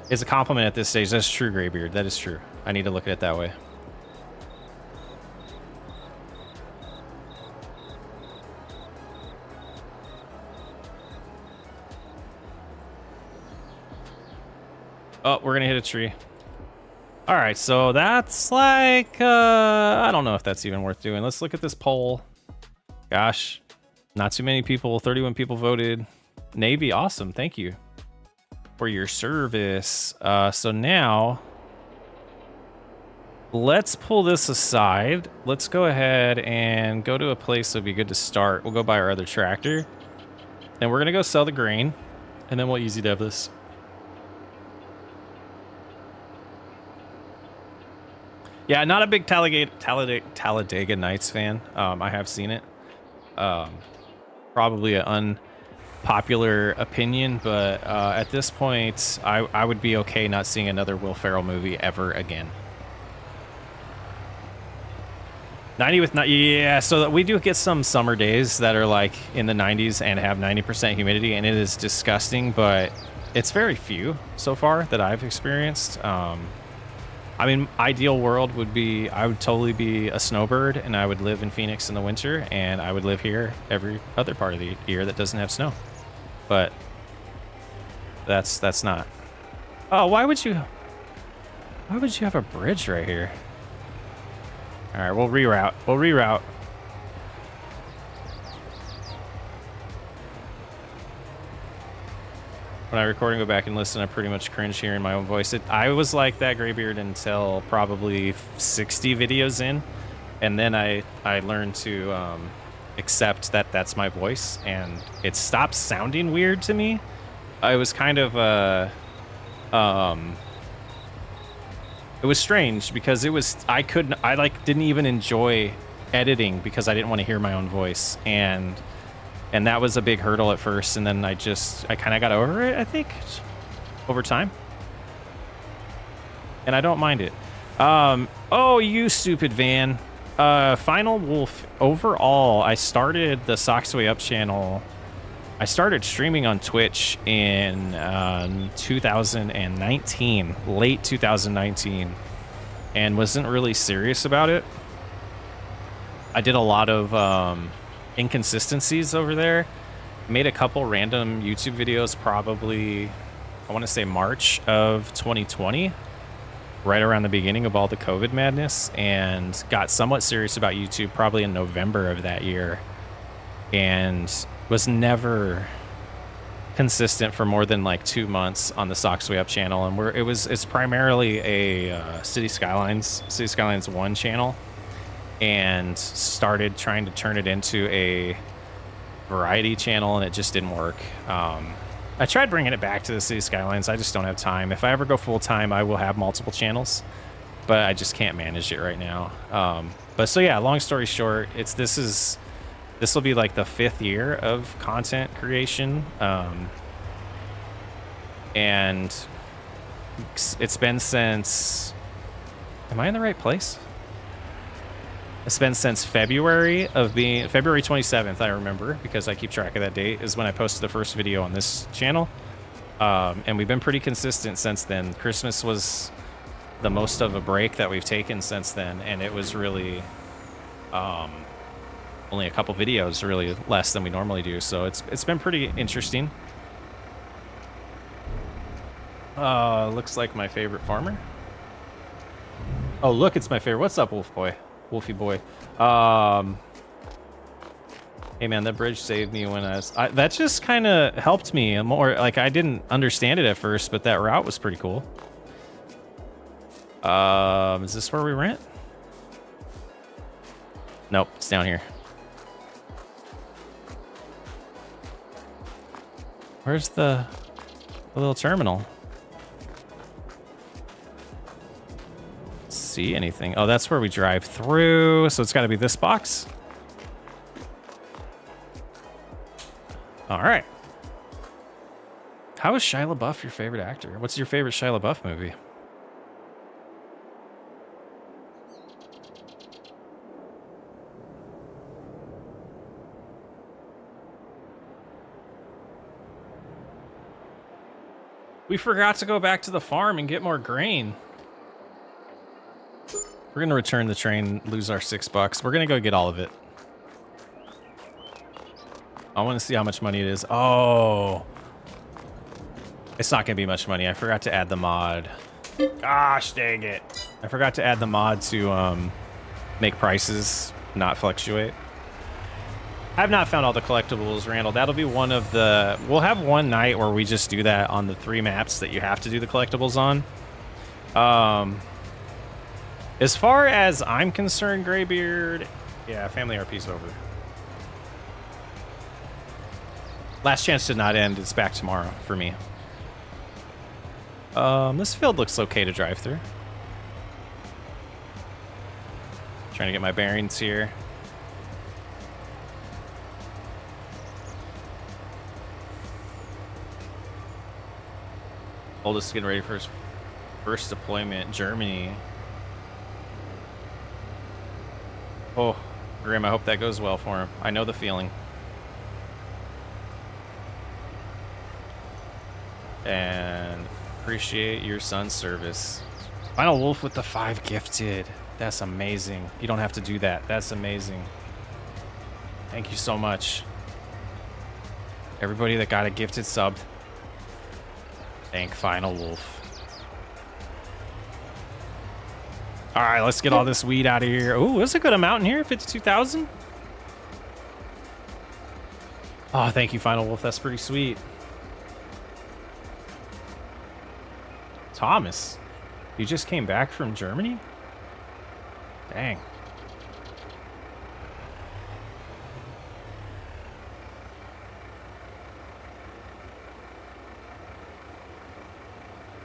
It's a compliment at this stage. That's true, Graybeard. That is true. I need to look at it that way. Oh, we're gonna hit a tree. All right, so that's like, I don't know if that's even worth doing. Let's look at this poll. Gosh, not too many people, 31 people voted. Navy, awesome, thank you for your service. So now, let's pull this aside. Let's go ahead and go to a place that would be good to start. We'll go buy our other tractor. And we're gonna go sell the grain, and then we'll easy dev this. Yeah, not a big Talladega Nights fan. I have seen it. Probably an unpopular opinion, but at this point, I would be okay not seeing another Will Ferrell movie ever again. 90 with not, yeah. So we do get some summer days that are like in the 90s and have 90% humidity, and it is disgusting. But it's very few so far that I've experienced. I mean, ideal world would be, I would totally be a snowbird and I would live in Phoenix in the winter and I would live here every other part of the year that doesn't have snow. But that's not. Oh, why would you have a bridge right here? All right, we'll reroute. We'll reroute. When I record and go back and listen, I pretty much cringe hearing my own voice. I was like that, Graybeard, until probably 60 videos in. And then I learned to accept that that's my voice. And it stopped sounding weird to me. It was kind of, it was strange because it was, I didn't even enjoy editing because I didn't want to hear my own voice. And that was a big hurdle at first, and then I kind of got over it, I think, over time. And I don't mind it. Oh, you stupid van. Final Wolf, overall, I started the Socks Way Up channel. I started streaming on Twitch in 2019, late 2019, and wasn't really serious about it. I did a lot of inconsistencies over there. Made a couple random YouTube videos, probably, I want to say March of 2020, right around the beginning of all the COVID madness, and got somewhat serious about YouTube probably in November of that year, and was never consistent for more than like 2 months on the Socks Way Up channel. And it's primarily a City Skylines 1 channel, and started trying to turn it into a variety channel, and it just didn't work. I tried bringing it back to the City Skylines. I just don't have time. If I ever go full time, I will have multiple channels, but I just can't manage it right now. But so yeah, long story short, this will be like the 5th year of content creation. And it's been since, am I in the right place? It's been since February 27th, I remember, because I keep track of that date, is when I posted the first video on this channel. And we've been pretty consistent since then. Christmas was the most of a break that we've taken since then, and it was really only a couple videos, really less than we normally do. So it's been pretty interesting. Looks like my favorite farmer. Oh, look, it's my favorite. What's up, Wolf Boy? Wolfie boy. Hey man, that bridge saved me when that just kind of helped me more. Like, I didn't understand it at first, but that route was pretty cool. Is this where we rent? Nope, it's down here. Where's the little terminal? See anything? Oh, that's where we drive through. So it's got to be this box. All right. How is Shia LaBeouf your favorite actor? What's your favorite Shia LaBeouf movie? We forgot to go back to the farm and get more grain. We're gonna return the train, lose our $6. We're gonna go get all of it. I want to see how much money it is. Oh, it's not gonna be much money. I forgot to add the mod. Gosh dang it. I forgot to add the mod to make prices not fluctuate. I have not found all the collectibles, Randall. That'll be one of the... We'll have one night where we just do that on the 3 maps that you have to do the collectibles on. As far as I'm concerned, Graybeard, yeah, Family RP's over. Last chance did not end. It's back tomorrow for me. This field looks okay to drive through. Trying to get my bearings here. Oldest getting ready for his first deployment, Germany. Oh, Grim, I hope that goes well for him. I know the feeling. And appreciate your son's service. Final Wolf with the 5 gifted. That's amazing. You don't have to do that. That's amazing. Thank you so much. Everybody that got a gifted sub. Thank Final Wolf. All right, let's get all this weed out of here. Oh, that's a good amount in here. 52,000. Oh, thank you, Final Wolf. That's pretty sweet. Thomas, you just came back from Germany? Dang.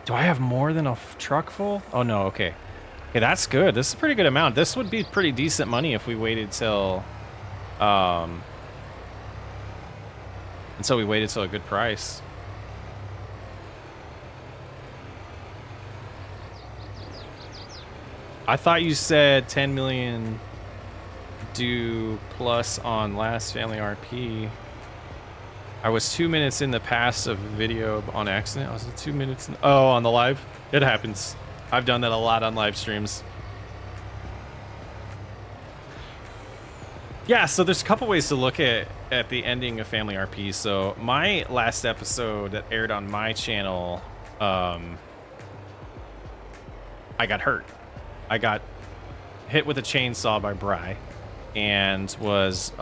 Do I have more than a truck full? Oh, no, okay. Okay, that's good. This is a pretty good amount. This would be pretty decent money if we waited till... until we waited till a good price. I thought you said 10 million due plus on last Family RP. I was 2 minutes in the passive video on accident. I was 2 minutes in, oh, on the live. It happens. I've done that a lot on live streams. Yeah, so there's a couple ways to look at the ending of Family RP. So my last episode that aired on my channel, I got hurt. I got hit with a chainsaw by Bry and was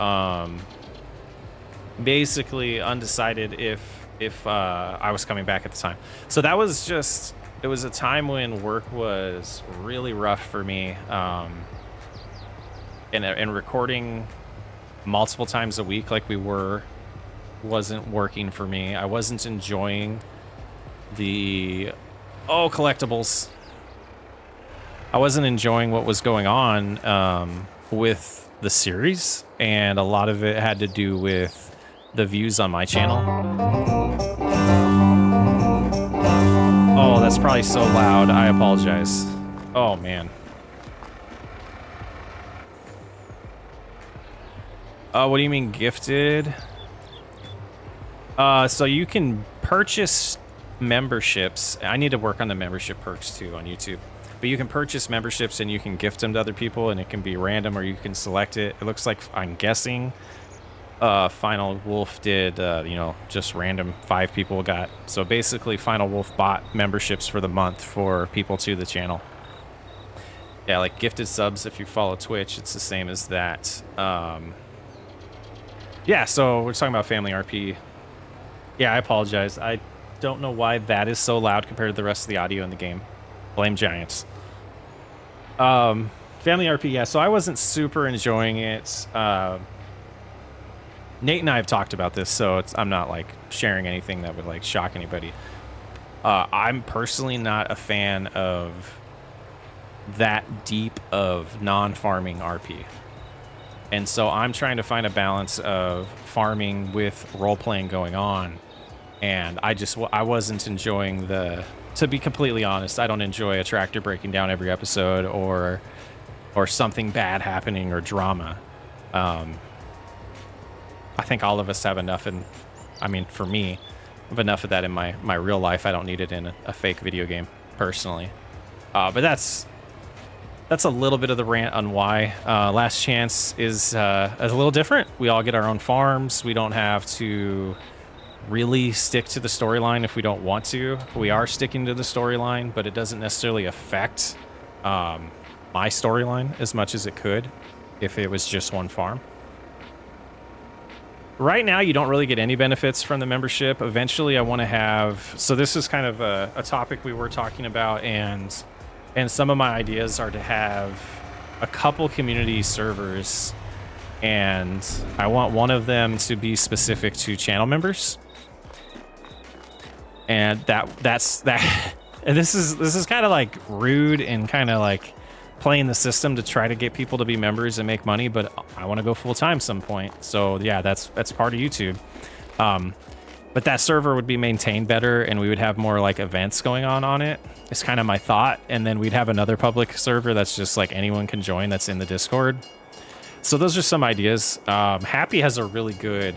basically undecided if I was coming back at the time. So that was just, it was a time when work was really rough for me, and recording multiple times a week like we were wasn't working for me. I wasn't enjoying the collectibles. I wasn't enjoying what was going on with the series, and a lot of it had to do with the views on my channel. Oh, that's probably so loud. I apologize. Oh, man. What do you mean gifted? So you can purchase memberships. I need to work on the membership perks too on YouTube. But you can purchase memberships and you can gift them to other people, and it can be random or you can select it. It looks like, I'm guessing, Final Wolf did, you know, just random 5 people got. So basically Final Wolf bought memberships for the month for people to the channel. Yeah, like gifted subs, if you follow Twitch, it's the same as that. Yeah, so we're talking about Family RP. Yeah, I apologize. I don't know why that is so loud compared to the rest of the audio in the game. Blame Giants. Family RP, yeah, so I wasn't super enjoying it. Nate and I have talked about this, so I'm not like sharing anything that would like shock anybody. I'm personally not a fan of that deep of non-farming RP. And so I'm trying to find a balance of farming with role-playing going on. And I wasn't enjoying to be completely honest, I don't enjoy a tractor breaking down every episode or something bad happening or drama. I think all of us have enough, and I mean, for me, I have enough of that in my real life. I don't need it in a fake video game, personally. But that's a little bit of the rant on why Last Chance is a little different. We all get our own farms. We don't have to really stick to the storyline if we don't want to. We are sticking to the storyline, but it doesn't necessarily affect my storyline as much as it could if it was just one farm. Right now, you don't really get any benefits from the membership. Eventually, I want to have... So this is kind of a topic we were talking about, and some of my ideas are to have a couple community servers, and I want one of them to be specific to channel members. And that's that. And this is kind of like rude and kind of like playing the system to try to get people to be members and make money, but I want to go full time some point. So yeah, that's part of YouTube. But that server would be maintained better, and we would have more like events going on it. It's kind of my thought. And then we'd have another public server that's just like anyone can join that's in the Discord. So those are some ideas. Happy has a really good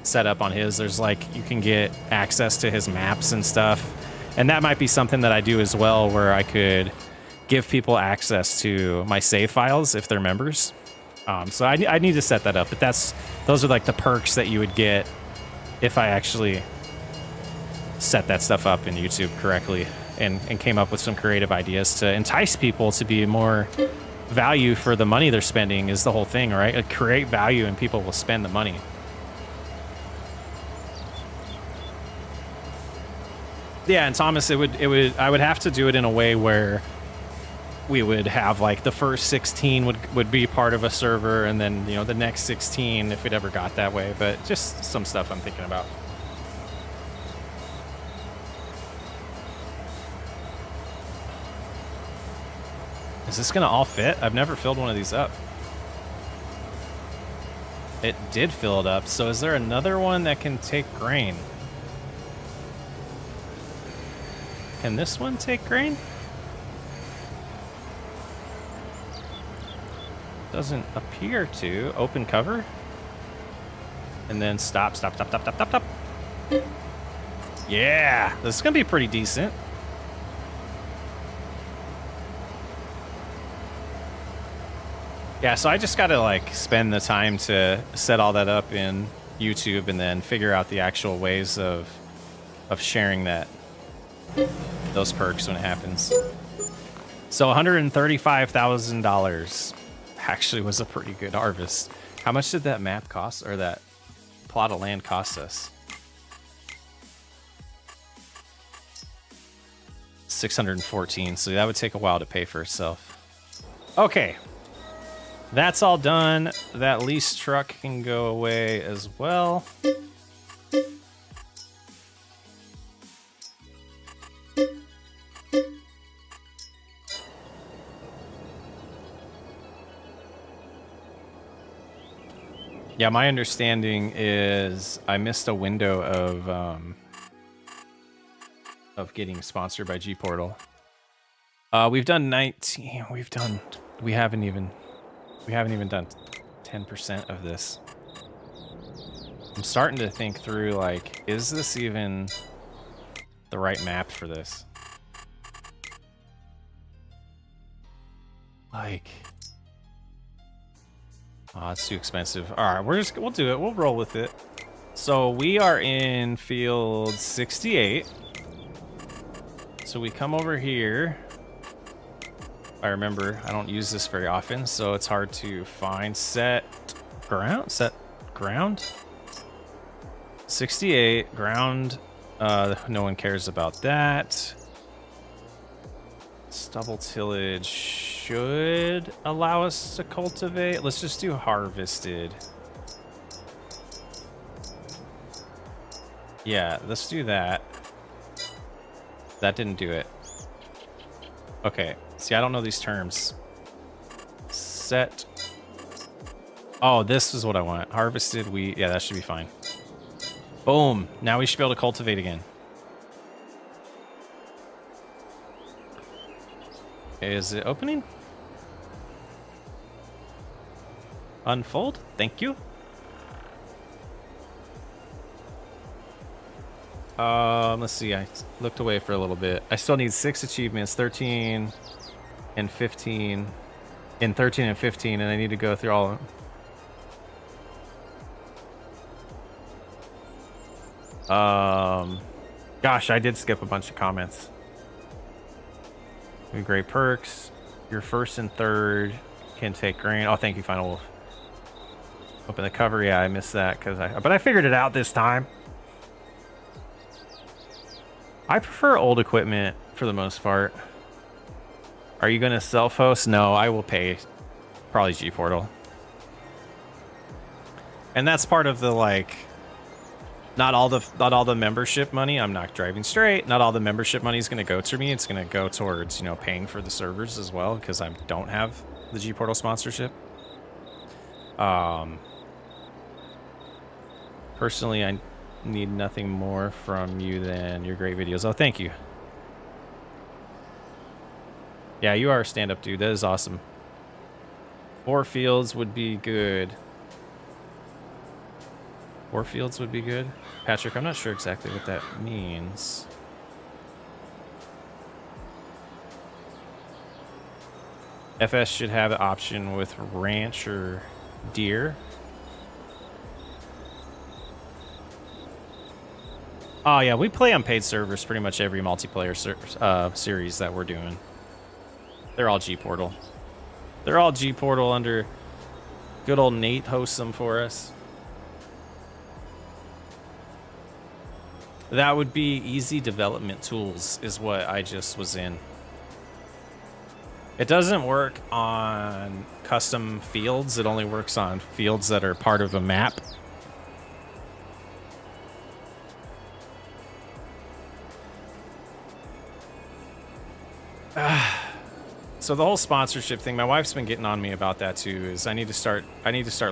setup on his. There's like, you can get access to his maps and stuff. And that might be something that I do as well, where I could give people access to my save files if they're members. So I need to set that up, but those are like the perks that you would get if I actually set that stuff up in YouTube correctly and came up with some creative ideas to entice people to be more value for the money they're spending is the whole thing, right? Like, create value and people will spend the money. Yeah, and Thomas, I would have to do it in a way where we would have like the first 16 would be part of a server, and then, you know, the next 16 if it ever got that way. But just some stuff I'm thinking about. Is this gonna all fit? I've never filled one of these up. It did fill it up. So is there another one that can take grain? Can this one take grain? Doesn't appear to. Open cover. And then stop. Yeah, this is gonna be pretty decent. Yeah, so I just gotta like spend the time to set all that up in YouTube and then figure out the actual ways of sharing those perks when it happens. So $135,000 actually was a pretty good harvest. How much did that map cost, or that plot of land cost us? 614, so that would take a while to pay for itself. Okay, that's all done. That lease truck can go away as well. Yeah, my understanding is I missed a window of getting sponsored by G Portal. We've done 19. We haven't even done 10% of this. I'm starting to think through, like, is this even the right map for this? Like, oh, it's too expensive. All right, we'll do it. We'll roll with it. So we are in field 68. So we come over here. I remember I don't use this very often, so it's hard to find. Set ground. 68 ground. No one cares about that. Stubble tillage should allow us to cultivate. Let's just do harvested. Yeah, let's do that. That didn't do it. Okay, see, I don't know these terms. Set Oh, this is what I want. Harvested wheat. Yeah, that should be fine. Boom. Now we should be able to cultivate again. Is it opening? Unfold. Thank you. Let's see. I looked away for a little bit. I still need 6 achievements, 13 and 15. In 13 and 15, and I need to go through all of them. Gosh, I did skip a bunch of comments. Great perks. Your first and third can take grain. Oh, thank you, Final Wolf. Open the cover. Yeah, I missed that but I figured it out this time. I prefer old equipment for the most part. Are you gonna self-host? No, I will pay probably G-Portal. And that's part of the like not all the membership money. I'm not driving straight. Not all the membership money is gonna go to me. It's gonna go towards, you know, paying for the servers as well, because I don't have the G-Portal sponsorship. Personally, I need nothing more from you than your great videos. Oh, thank you. Yeah, you are a stand-up dude. That is awesome. 4 fields would be good. 4 fields would be good. Patrick, I'm not sure exactly what that means. FS should have an option with ranch or deer. Oh yeah, we play on paid servers pretty much every multiplayer series that we're doing. They're all G-Portal. They're all G-Portal under good old Nate hosts them for us. That would be easy development tools is what I just was in. It doesn't work on custom fields. It only works on fields that are part of a map. So the whole sponsorship thing, my wife's been getting on me about that too, is I need to start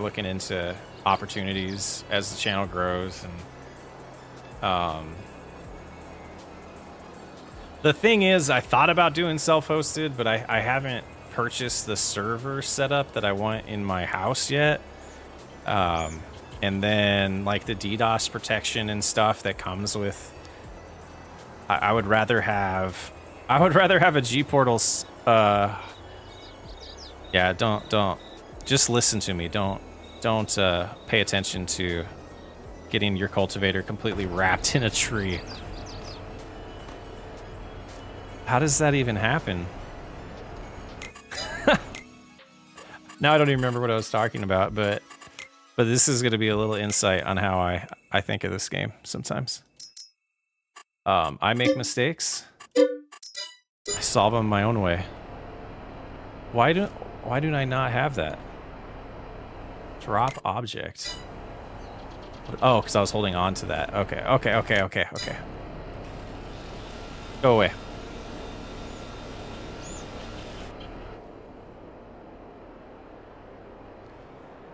looking into opportunities as the channel grows. And the thing is, I thought about doing self-hosted, but I haven't purchased the server setup that I want in my house yet. And then like the DDoS protection and stuff that comes with, I would rather have a G-Portal. Yeah, don't just listen to me. Don't pay attention to getting your cultivator completely wrapped in a tree. How does that even happen? Now I don't even remember what I was talking about, but this is going to be a little insight on how I think of this game sometimes. I make mistakes. I solve them my own way. Why do I not have that? Drop object. Oh, because I was holding on to that. Okay. Go away.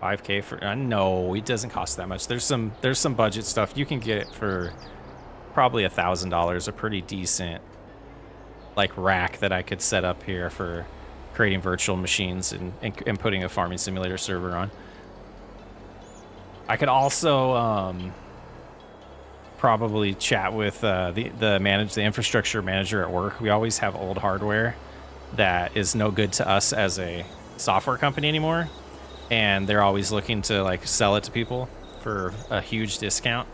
$5K for no, it doesn't cost that much. There's some budget stuff you can get for probably $1,000. A pretty decent like rack that I could set up here for creating virtual machines and putting a farming simulator server on. I could also probably chat with the infrastructure manager at work. We always have old hardware that is no good to us as a software company anymore, and they're always looking to like sell it to people for a huge discount.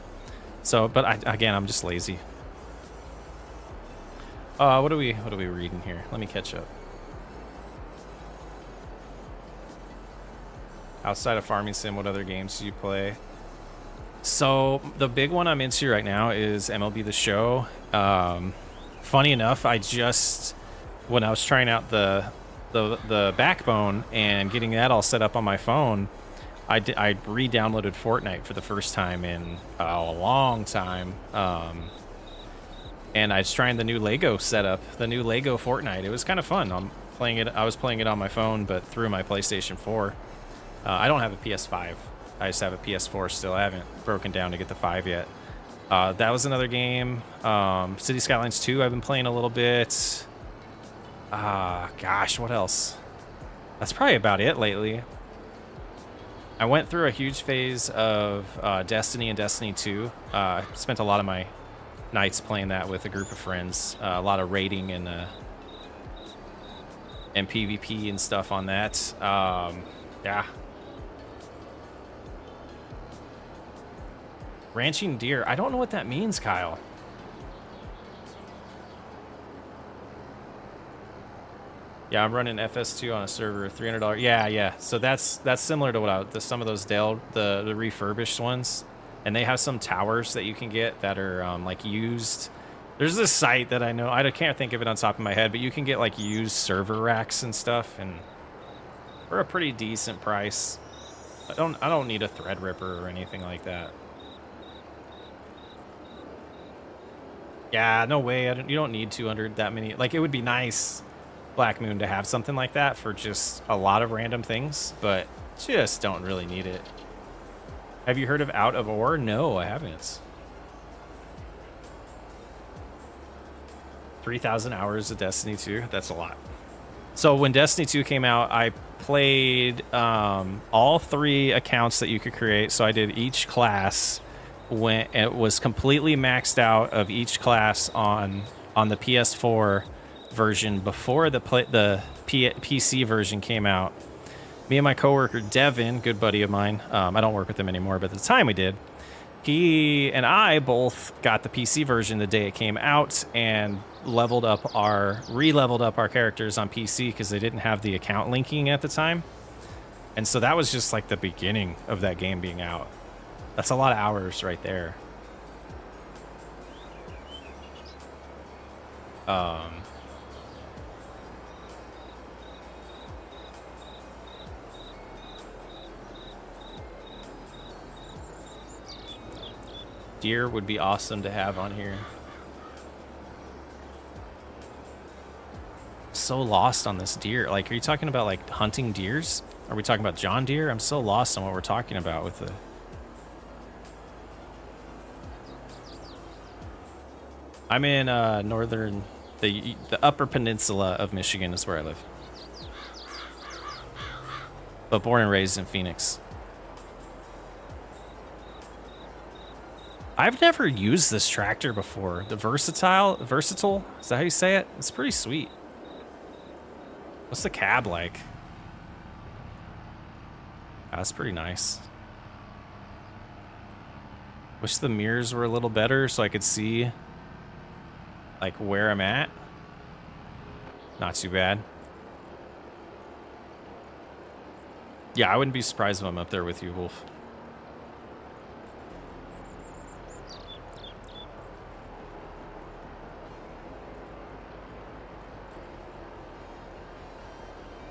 So, but I'm just lazy. What are we reading here? Let me catch up. Outside of Farming Sim, what other games do you play? So the big one I'm into right now is MLB The Show. Funny enough, when I was trying out the Backbone and getting that all set up on my phone, I re-downloaded Fortnite for the first time in a long time. And I was trying the new Lego setup, the new Lego Fortnite. It was kind of fun. I was playing it on my phone, but through my PlayStation 4. I don't have a PS5. I just have a PS4 still. I haven't broken down to get the 5 yet. That was another game. City Skylines 2 I've been playing a little bit. Gosh, what else? That's probably about it lately. I went through a huge phase of Destiny and Destiny 2. Spent a lot of my nights playing that with a group of friends. A lot of raiding and PvP and stuff on that. Yeah. Ranching deer. I don't know what that means, Kyle. Yeah, I'm running FS2 on a server, $300. Yeah. So that's similar to what some of those the refurbished ones, and they have some towers that you can get that are like used. There's this site that I know. I can't think of it on top of my head, but you can get like used server racks and stuff, and for a pretty decent price. I don't need a Threadripper or anything like that. Yeah, no way. You don't need 200 that many. Like, it would be nice, Black Moon, to have something like that for just a lot of random things, but just don't really need it. Have you heard of Out of Ore? No, I haven't. 3,000 hours of Destiny 2. That's a lot. So when Destiny 2 came out, I played all 3 accounts that you could create. So I did each class when it was completely maxed out of each class on the PS4 version before the PC version came out. Me and my coworker Devin, good buddy of mine, I don't work with him anymore, but at the time we did. He and I both got the PC version the day it came out and re-leveled up our characters on PC because they didn't have the account linking at the time. And so that was just like the beginning of that game being out. That's a lot of hours right there. Deer would be awesome to have on here. So lost on this deer. Like, are you talking about like hunting deers? Are we talking about John Deere? I'm so lost on what we're talking about with the... I'm in the upper peninsula of Michigan is where I live. But born and raised in Phoenix. I've never used this tractor before. The Versatile? Is that how you say it? It's pretty sweet. What's the cab like? That's pretty nice. Wish the mirrors were a little better so I could see like where I'm at. Not too bad. Yeah, I wouldn't be surprised if I'm up there with you, Wolf.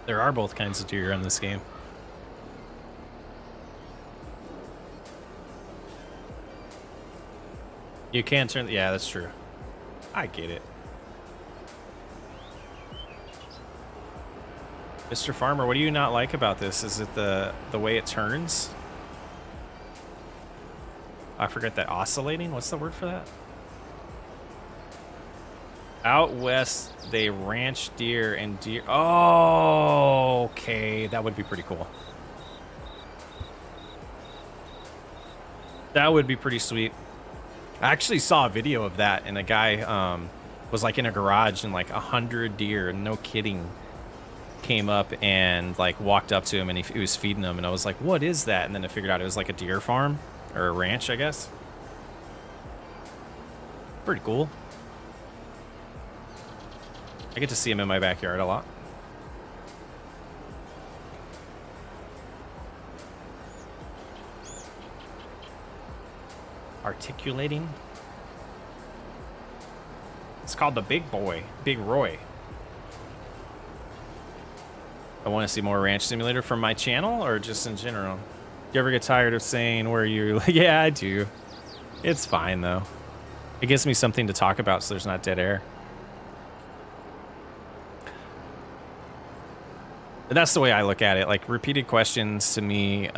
There are both kinds of deer in this game. You can turn... Yeah, that's true. I get it. Mr. Farmer, what do you not like about this? Is it the way it turns? I forget that. Oscillating? What's the word for that? Out west, they ranch deer and deer. Oh, okay. That would be pretty cool. That would be pretty sweet. I actually saw a video of that, and a guy was like in a garage, and like 100 deer, no kidding, came up and like walked up to him, and he was feeding them, and I was like, what is that? And then I figured out it was like a deer farm or a ranch, I guess. Pretty cool. I get to see him in my backyard a lot. Articulating. It's called the Big Boy, Big Roy. I want to see more Ranch Simulator from my channel or just in general. You ever get tired of saying where you... Yeah, I do. It's fine, though. It gives me something to talk about so there's not dead air. That's the way I look at it. Like repeated questions to me,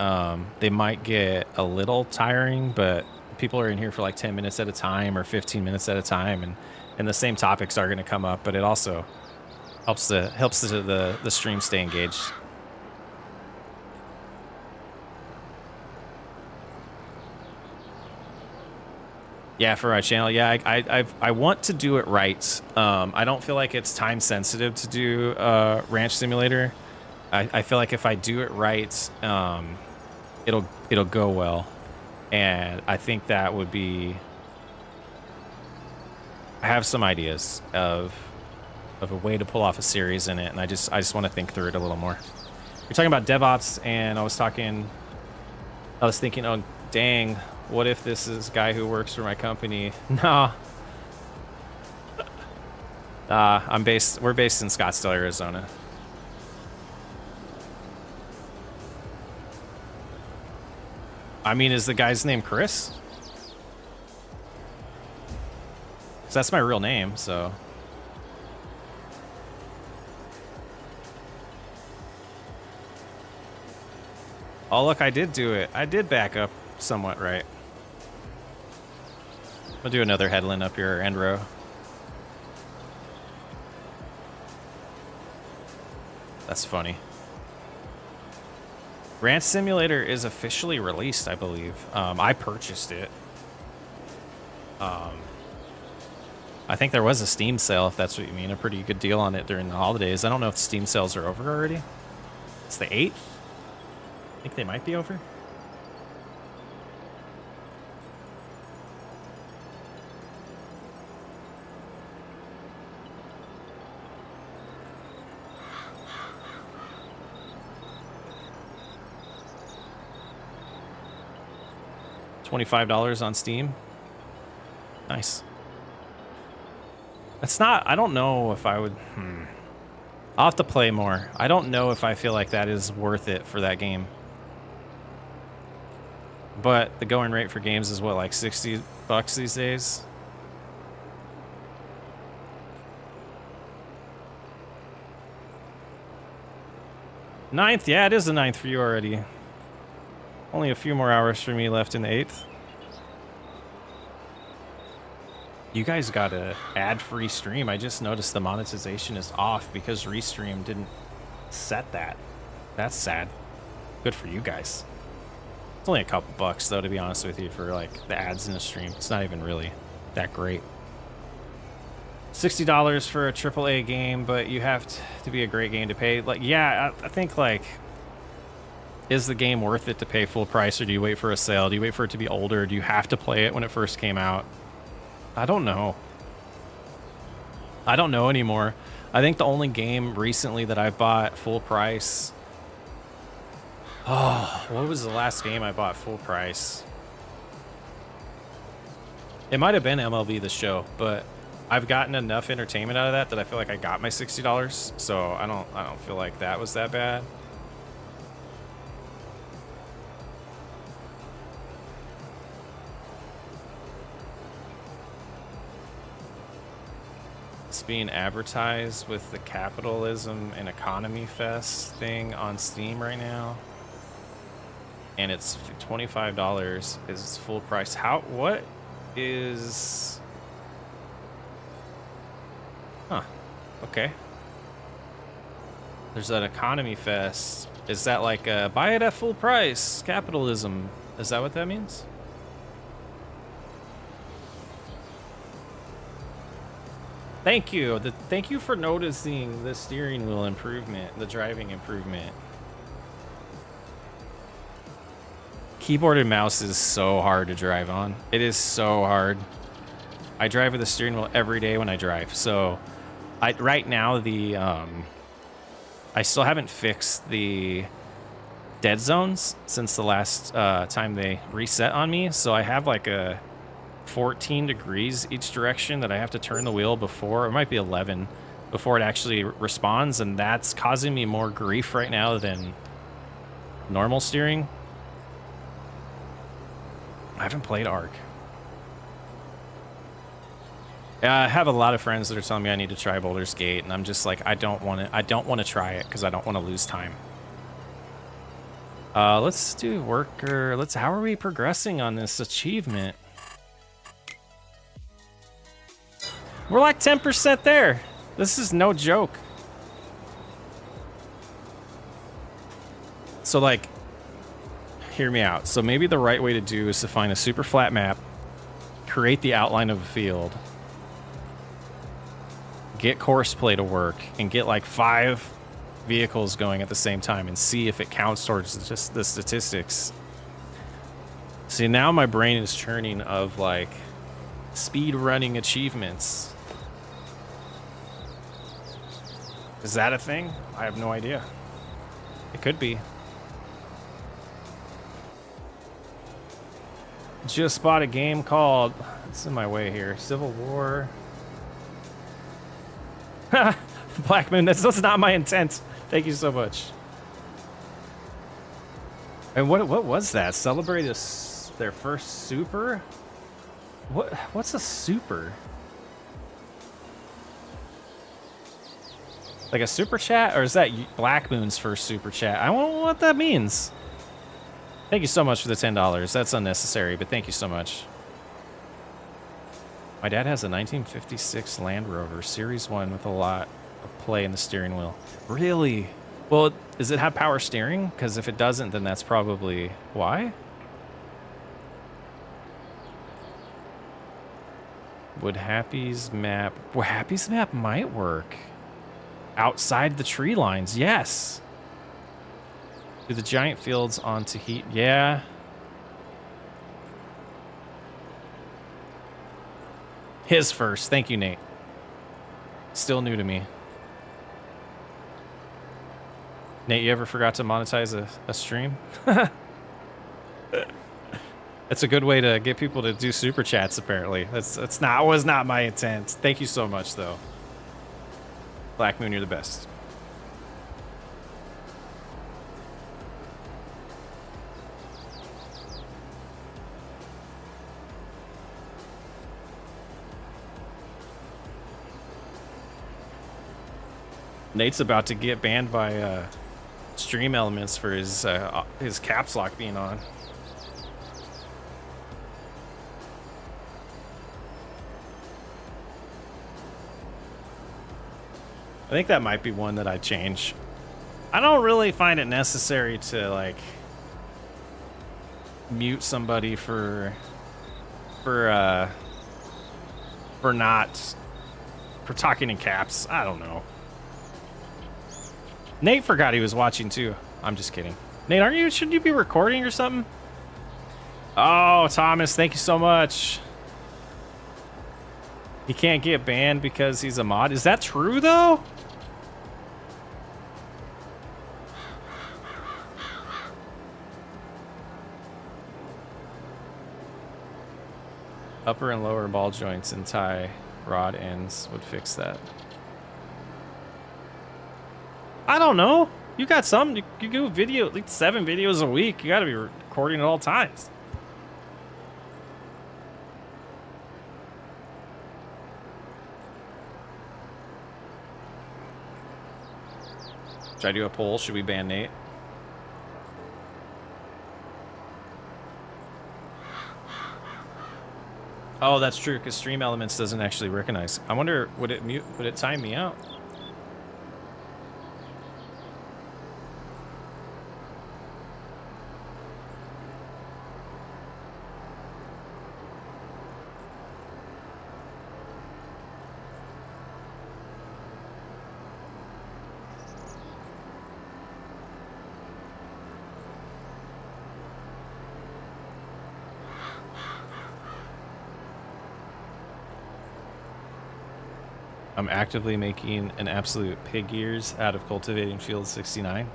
they might get a little tiring, but people are in here for like 10 minutes at a time or 15 minutes at a time, and the same topics are going to come up. But it also helps the stream stay engaged. Yeah, for my channel. Yeah, I want to do it right. I don't feel like it's time sensitive to do Ranch Simulator. I feel like if I do it right, it'll go well, and I think that would be. I have some ideas of a way to pull off a series in it, and I just want to think through it a little more. You're talking about DevOps, and I was thinking, oh dang, what if this is a guy who works for my company? No. We're based in Scottsdale, Arizona. I mean, is the guy's name Chris? 'Cause that's my real name, so. Oh, look, I did do it. I did back up somewhat right. I'll do another headland up your end row. That's funny. Ranch Simulator is officially released, I believe. I purchased it. I think there was a Steam sale, if that's what you mean. A pretty good deal on it during the holidays. I don't know if Steam sales are over already. It's the 8th? I think they might be over. $25 on Steam. Nice. It's not, I don't know if I would, I'll have to play more. I don't know if I feel like that is worth it for that game. But the going rate for games is what, like 60 bucks these days? Ninth? Yeah, it is the 9th for you already. Only a few more hours for me left in the 8th. You guys got a ad-free stream. I just noticed the monetization is off because Restream didn't set that. That's sad. Good for you guys. It's only a couple bucks, though, to be honest with you, for like the ads in the stream. It's not even really that great. $60 for a AAA game, but you have to be a great game to pay. Like, yeah, I think like, is the game worth it to pay full price, or do you wait for a sale? Do you wait for it to be older? Do you have to play it when it first came out? I don't know. I don't know anymore. I think the only game recently that I bought full price. Oh, what was the last game I bought full price? It might have been MLB The Show, but I've gotten enough entertainment out of that I feel like I got my $60. So I don't feel like that was that bad. It's being advertised with the capitalism and economy fest thing on Steam right now, and it's $25 is full price. What is, okay, there's an economy fest. Is that like buy it at full price capitalism? Is that what that means? Thank you. Thank you for noticing the steering wheel improvement, the driving improvement. Keyboard and mouse is so hard to drive on. It is so hard. I drive with the steering wheel every day when I drive. So, right now I still haven't fixed the dead zones since the last time they reset on me. So I have like a 14 degrees each direction that I have to turn the wheel before. It might be 11 before it actually responds, and that's causing me more grief right now than normal steering. I haven't played Ark. I have a lot of friends that are telling me I need to try Baldur's Gate, and I'm just like, I don't want to try it because I don't want to lose time. Let's do worker. How are we progressing on this achievement? We're like 10% there. This is no joke. So like, hear me out. So maybe the right way to do is to find a super flat map, create the outline of a field, get courseplay to work, and get like 5 vehicles going at the same time and see if it counts towards just the statistics. See, now my brain is churning of like speed running achievements. Is that a thing? I have no idea. It could be. Just bought a game called, it's in my way here, Civil War. Black Moon, that's not my intent. Thank you so much. And what was that? Celebrate their first super? What's a super? Like a super chat, or is that Black Moon's first super chat? I don't know what that means. Thank you so much for the $10. That's unnecessary, but thank you so much. My dad has a 1956 Land Rover Series 1 with a lot of play in the steering wheel. Really? Well, does it have power steering? Because if it doesn't, then that's probably why. Would Happy's map... Well, Happy's map might work. Outside the tree lines, yes. Do the giant fields onto heat? Yeah. His first. Thank you, Nate. Still new to me. Nate, you ever forgot to monetize a stream? That's a good way to get people to do super chats, apparently. Was not my intent. Thank you so much, though. Black Moon, you're the best. Nate's about to get banned by Stream Elements for his caps lock being on. I think that might be one that I change. I don't really find it necessary to like mute somebody for talking in caps. I don't know. Nate forgot he was watching too. I'm just kidding. Nate, shouldn't you be recording or something? Oh, Thomas, thank you so much. He can't get banned because he's a mod. Is that true though? Upper and lower ball joints and tie rod ends would fix that. I don't know. You got some. You do video, like 7 videos a week. You got to be recording at all times. Should I do a poll? Should we ban Nate? Oh, that's true, because Stream Elements doesn't actually recognize. I wonder, would it time me out? I'm actively making an absolute pig ears out of cultivating field 69.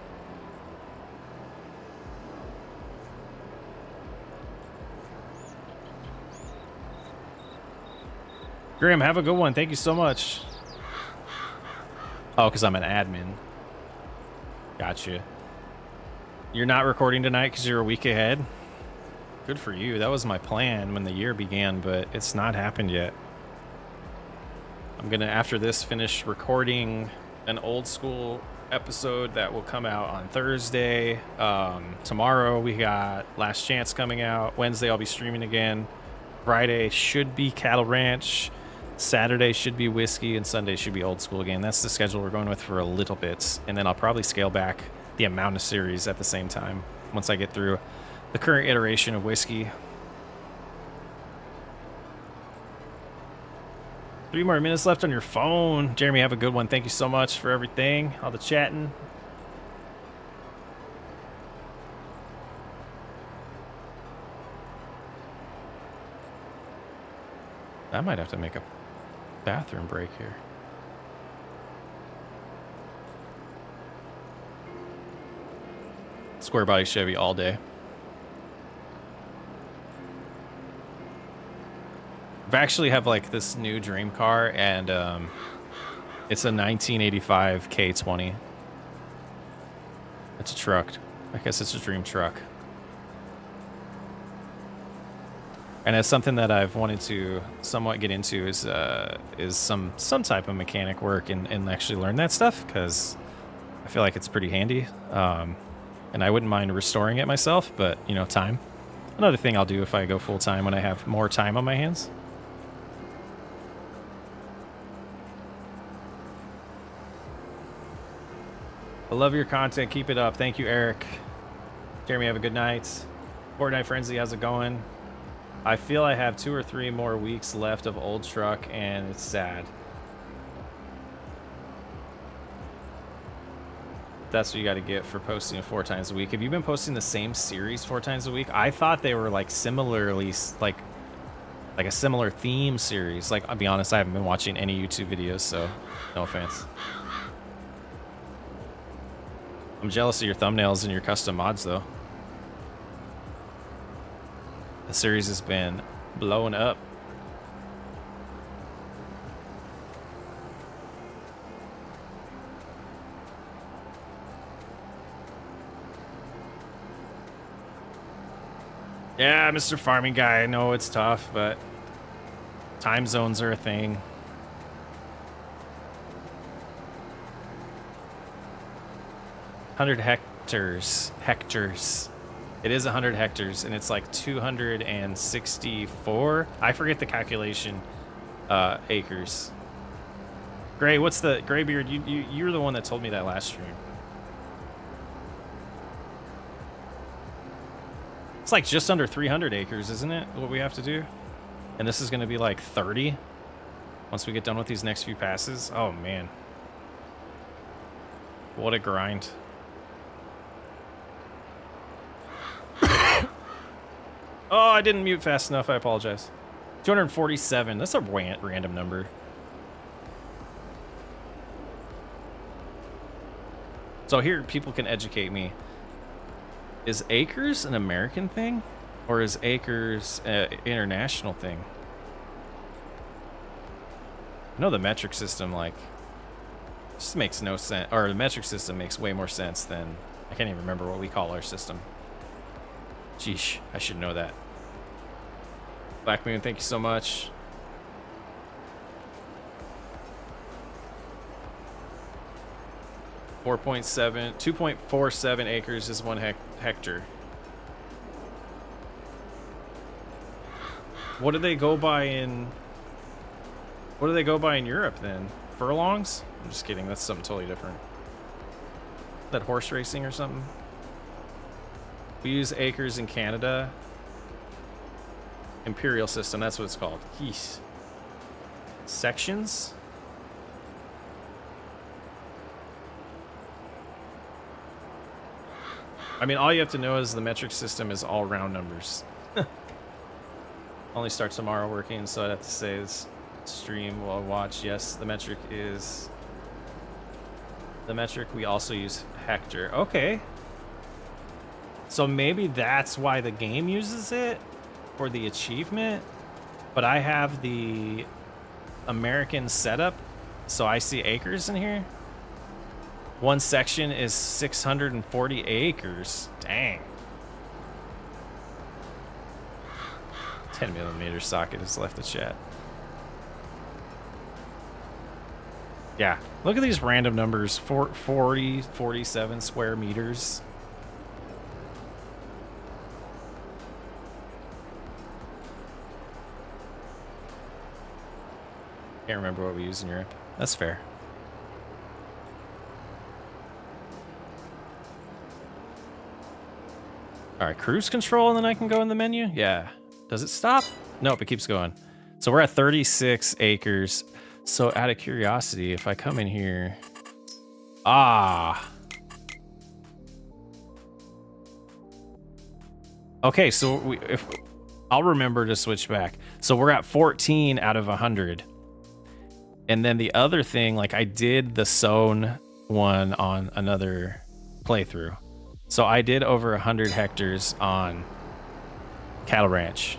Graham, have a good one. Thank you so much. Oh, because I'm an admin. Gotcha. You're not recording tonight because you're a week ahead? Good for you. That was my plan when the year began, but it's not happened yet. I'm gonna, after this, finish recording an old school episode that will come out on Thursday. Tomorrow we got Last Chance coming out. Wednesday I'll be streaming again. Friday should be Cattle Ranch. Saturday should be Whiskey, and Sunday should be Old School again. That's the schedule we're going with for a little bit, and then I'll probably scale back the amount of series at the same time once I get through the current iteration of Whiskey. 3 more minutes left on your phone. Jeremy, have a good one. Thank you so much for everything, all the chatting. I might have to make a bathroom break here. Square body Chevy all day. I actually have like this new dream car, and it's a 1985 K20. It's a truck. I guess it's a dream truck. And it's something that I've wanted to somewhat get into is some type of mechanic work and actually learn that stuff, because I feel like it's pretty handy. And I wouldn't mind restoring it myself, but you know, time. Another thing I'll do if I go full time when I have more time on my hands. I love your content. Keep it up. Thank you, Eric. Jeremy, have a good night. Fortnite Frenzy, how's it going? I feel I have 2 or 3 more weeks left of Old Truck, and it's sad. That's what you got to get for posting 4 times a week. Have you been posting the same series 4 times a week? I thought they were like similarly, like a similar theme series. Like, I'll be honest, I haven't been watching any YouTube videos, so no offense. I'm jealous of your thumbnails and your custom mods, though. The series has been blowing up. Yeah, Mr. Farming Guy, I know it's tough, but time zones are a thing. Hectares. It is 100 hectares, and it's like 264. I forget the calculation. Acres. Gray, what's the Graybeard? You're the one that told me that last stream. It's like just under 300 acres, isn't it? What we have to do, and this is going to be like 30 once we get done with these next few passes. Oh man, what a grind. Oh, I didn't mute fast enough. I apologize. 247. That's a random number. So here, people can educate me. Is acres an American thing? Or is acres an international thing? I know the metric system, like, just makes no sense. Or the metric system makes way more sense than... I can't even remember what we call our system. Sheesh, I should know that. Black Moon, thank you so much. .2.47 acres is 1 hectare. What do they go by in? What do they go by in Europe then? Furlongs? I'm just kidding. That's something totally different. That horse racing or something? We use acres in Canada. Imperial system, that's what it's called. Yeesh. Sections? I mean, all you have to know is the metric system is all round numbers. Only starts tomorrow working, so I'd have to say this stream while watch. Yes, the metric is... The metric, we also use hectare. Okay. So maybe that's why the game uses it for the achievement, but I have the American setup, so I see acres in here. 1 section is 640 acres. Dang. 10mm socket has left the chat. Yeah, look at these random numbers. 40, 47 square meters. Can't remember what we use in Europe. That's fair. All right, cruise control, and then I can go in the menu? Yeah. Does it stop? Nope, it keeps going. So we're at 36 acres. So out of curiosity, if I come in here... Ah. Okay, so I'll remember to switch back. So we're at 14 out of 100. And then the other thing, like I did the sown one on another playthrough. So I did over 100 hectares on Cattle Ranch.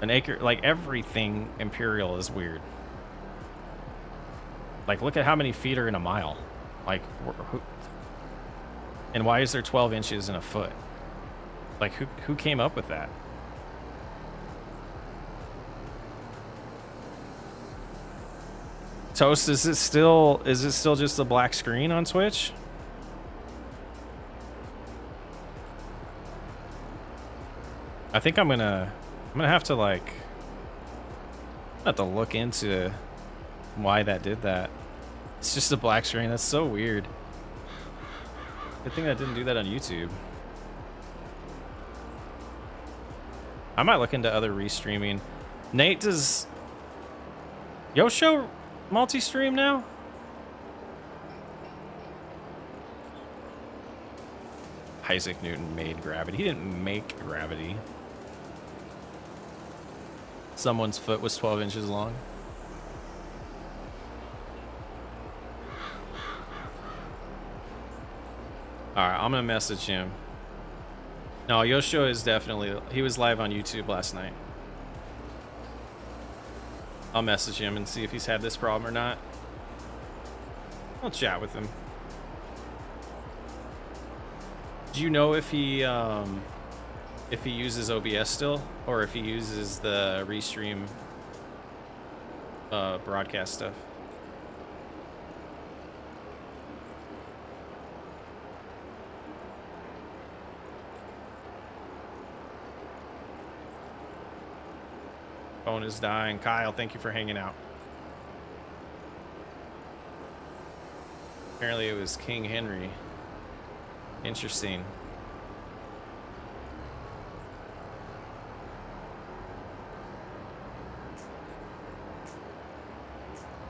An acre, like everything Imperial is weird. Like look at how many feet are in a mile. Like, and why is there 12 inches in a foot? Like who came up with that? Toast, is it still just a black screen on Twitch? I think I'm gonna have to like have to look into why that did that. It's just a black screen. That's so weird. Good thing I didn't do that on YouTube. I might look into other restreaming. Nate, does Yosho multi-stream now? Isaac Newton made gravity. He didn't make gravity. Someone's foot was 12 inches long. Alright, I'm gonna message him. No, Yosho is definitely... He was live on YouTube last night. I'll message him and see if he's had this problem or not. I'll chat with him. Do you know if he uses OBS still, or if he uses the Restream broadcast stuff? Phone is dying. Kyle, thank you for hanging out. Apparently it was King Henry. Interesting.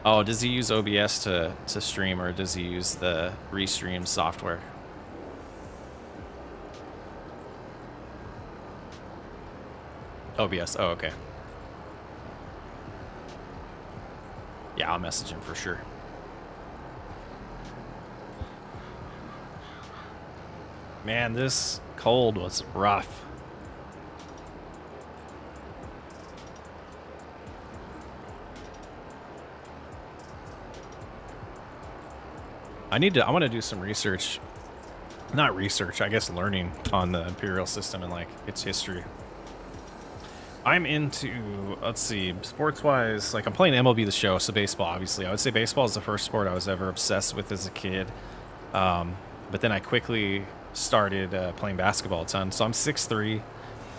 Oh, does he use OBS to stream, or does he use the Restream software? OBS. Oh, okay. Yeah, I'll message him for sure. Man, this cold was rough. I want to do some research. Not research, I guess learning on the Imperial system and like its history. I'm into, let's see, sports-wise, like I'm playing MLB The Show, so baseball, obviously. I would say baseball is the first sport I was ever obsessed with as a kid. But then I quickly started playing basketball a ton. So I'm 6'3",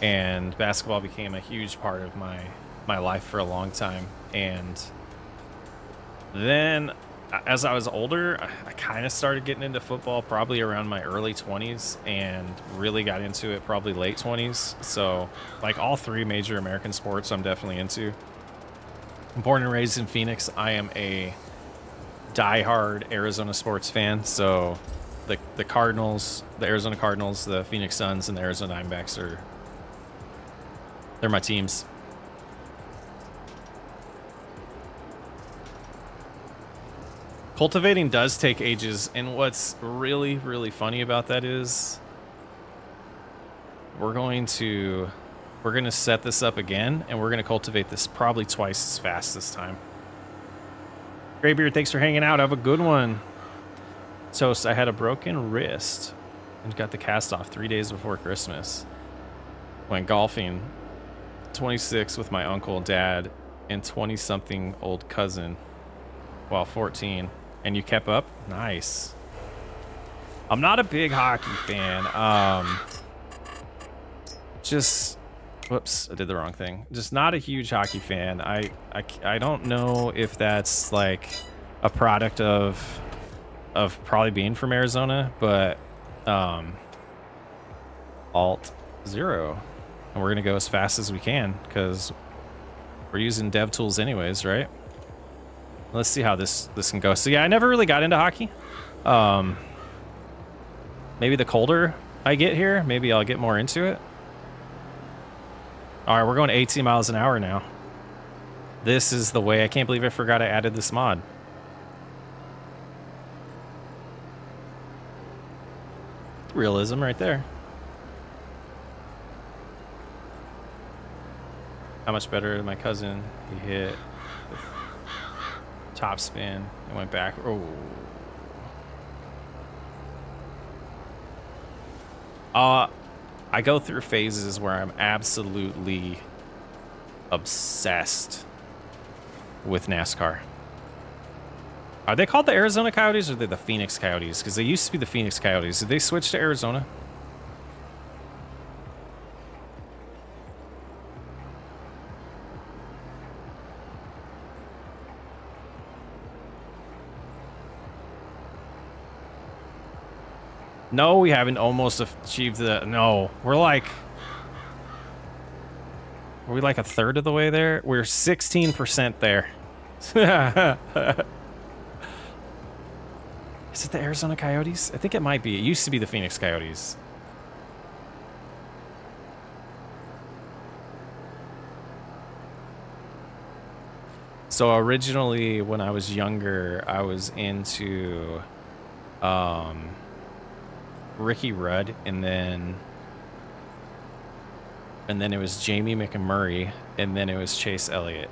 and basketball became a huge part of my life for a long time. And then as I was older, I kind of started getting into football probably around my early 20s, and really got into it probably late 20s. So like all three major American sports I'm definitely into. I'm born and raised in Phoenix. I am a diehard Arizona sports fan. So the Cardinals, the Arizona Cardinals, the Phoenix Suns, and the Arizona Diamondbacks they're my teams. Cultivating does take ages, and what's really, really funny about that is we're going to set this up again, and we're going to cultivate this probably twice as fast this time. Graybeard, thanks for hanging out. Have a good one. Toast, I had a broken wrist and got the cast off 3 days before Christmas. Went golfing 26 with my uncle, dad, and 20-something old cousin. Well, 14. And you kept up? Nice. I'm not a big hockey fan. Just, whoops, I did the wrong thing. Just not a huge hockey fan. I don't know if that's like a product of probably being from Arizona, but Alt 0. And we're gonna go as fast as we can because we're using dev tools anyways, right? Let's see how this can go. So yeah, I never really got into hockey. Maybe the colder I get here, maybe I'll get more into it. All right, we're going 18 miles an hour now. This is the way. I can't believe I forgot I added this mod. Realism right there. How much better my cousin? He hit with top spin and went back. Oh. I go through phases where I'm absolutely obsessed with NASCAR. Are they called the Arizona Coyotes or are they the Phoenix Coyotes? Because they used to be the Phoenix Coyotes. Did they switch to Arizona? No, we haven't almost achieved the... No, we're like... Are we like a third of the way there? We're 16% there. Is it the Arizona Coyotes? I think it might be. It used to be the Phoenix Coyotes. So originally, when I was younger, I was into... Ricky Rudd, and then it was Jamie McMurray, and then it was Chase Elliott.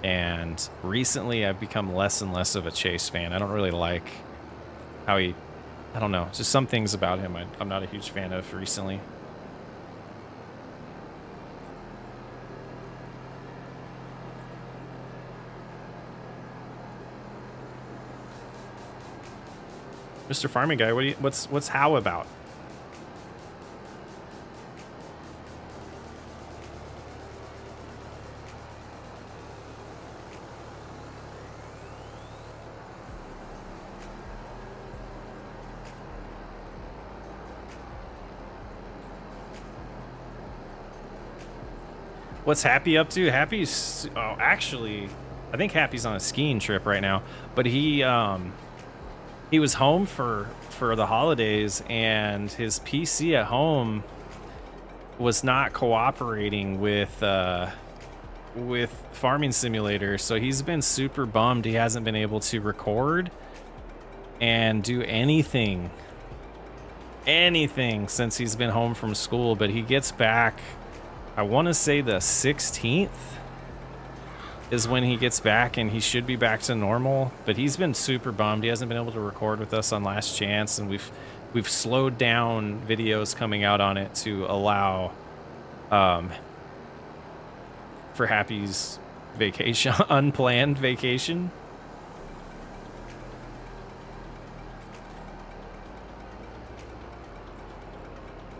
And recently I've become less and less of a Chase fan. I don't really like how I don't know, just some things about him I'm not a huge fan of recently. Mr. Farming Guy, what's how about? What's Happy up to? Happy's actually, I think Happy's on a skiing trip right now, but he was home for the holidays, and his PC at home was not cooperating with Farming Simulator, so he's been super bummed he hasn't been able to record and do anything since he's been home from school. But he gets back, I want to say the 16th is when he gets back, and he should be back to normal, but he's been super bummed. He hasn't been able to record with us on Last Chance, and we've slowed down videos coming out on it to allow for Happy's vacation, unplanned vacation.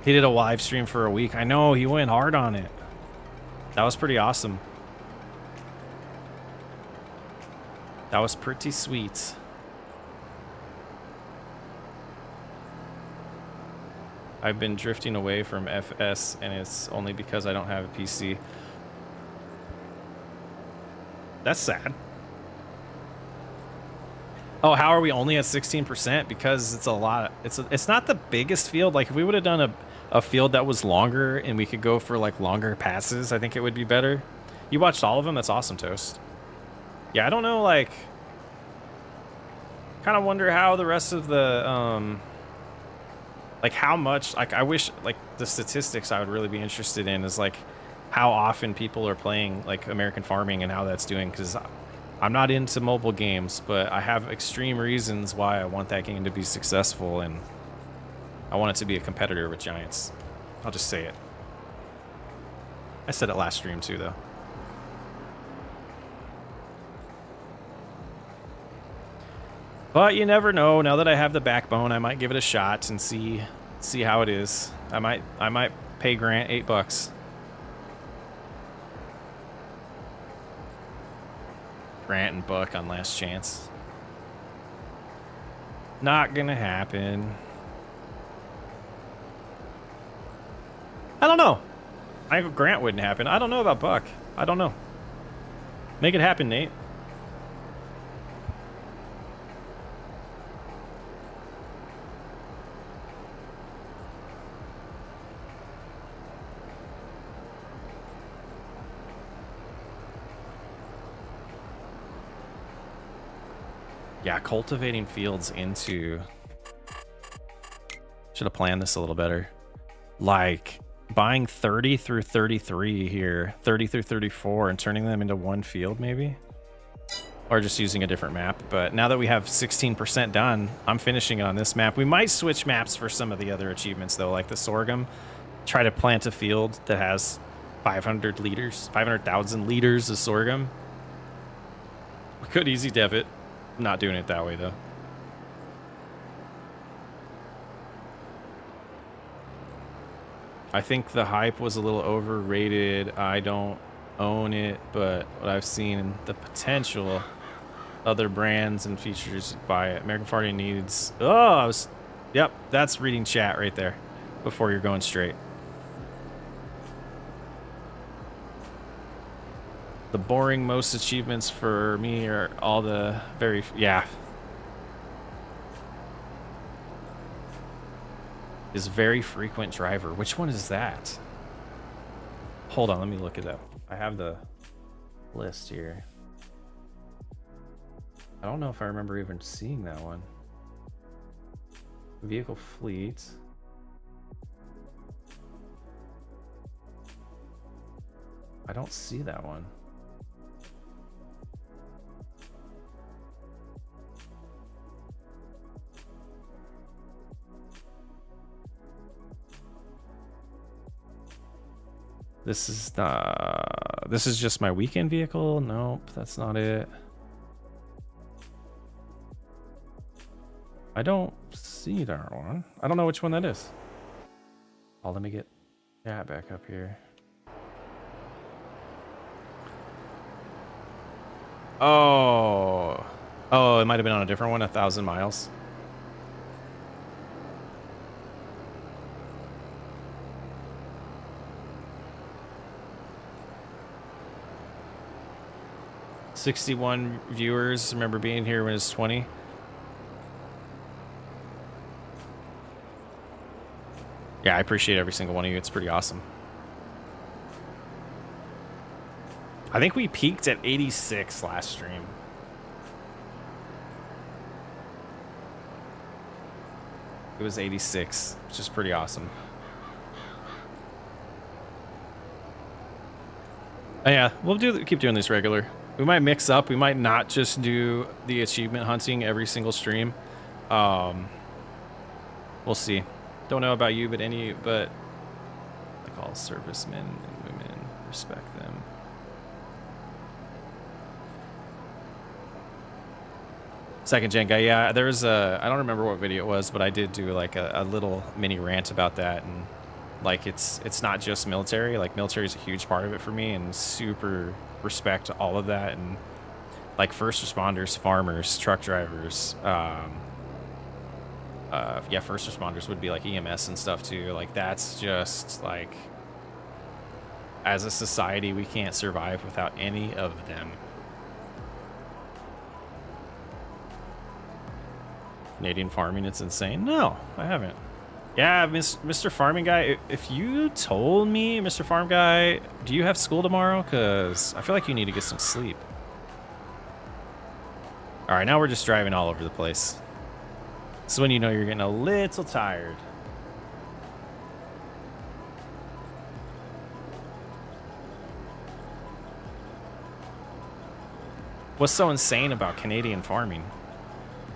He did a live stream for a week. I know, he went hard on it. That was pretty awesome. That was pretty sweet. I've been drifting away from FS, and it's only because I don't have a PC. That's sad. Oh, how are we only at 16%? Because it's a lot. It's not the biggest field. Like, if we would have done a field that was longer and we could go for like longer passes, I think it would be better. You watched all of them? That's awesome, Toast. Yeah, I don't know, like, kind of wonder how the rest of the, like how much, like I wish, like the statistics I would really be interested in is like how often people are playing like American Farming and how that's doing, because I'm not into mobile games, but I have extreme reasons why I want that game to be successful, and I want it to be a competitor with Giants. I'll just say it. I said it last stream too, though. But you never know. Now that I have the backbone, I might give it a shot and see how it is. I might pay Grant $8. Grant and Buck on last chance. Not gonna happen. I don't know. I think Grant wouldn't happen. I don't know about Buck. I don't know. Make it happen, Nate. Yeah, cultivating fields into... Should have planned this a little better. Like, buying 30 through 33 here, 30 through 34, and turning them into one field, maybe? Or just using a different map. But now that we have 16% done, I'm finishing it on this map. We might switch maps for some of the other achievements, though, like the sorghum. Try to plant a field that has 500,000 liters of sorghum. We could easy dev it. I'm not doing it that way, though. I think the hype was a little overrated. I don't own it, but what I've seen, the potential, other brands and features buy it. American Farting needs... Oh, yep, that's reading chat right there before you're going straight. The boring most achievements for me are all the very... Yeah. Is very frequent driver. Which one is that? Hold on, let me look it up. I have the list here. I don't know if I remember even seeing that one. Vehicle fleet. I don't see that one. This is just my weekend vehicle. Nope, that's not it. I don't see that one. I don't know which one that is. Oh, let me get that back up here. Oh, it might have been on a different one. 1,000 miles. $61 viewers. Remember being here when it was 20. Yeah, I appreciate every single one of you. It's pretty awesome. I think we peaked at 86 last stream. It was 86, which is pretty awesome. Oh, yeah, we'll keep doing this regular. We might mix up. We might not just do the achievement hunting every single stream. We'll see. Don't know about you, but like all servicemen and women, respect them. Second gen guy, yeah. There was I don't remember what video it was, but I did do like a little mini rant about that, and like it's not just military. Like military is a huge part of it for me, and super respect all of that, and like first responders, farmers, truck drivers, yeah, first responders would be like EMS and stuff too. Like that's just like, as a society, we can't survive without any of them. Canadian farming, it's insane. No, I haven't. Yeah, Mr. Farming Guy, if you told me, Mr. Farm Guy, do you have school tomorrow? Because I feel like you need to get some sleep. All right, now we're just driving all over the place. This is when you know you're getting a little tired. What's so insane about Canadian farming?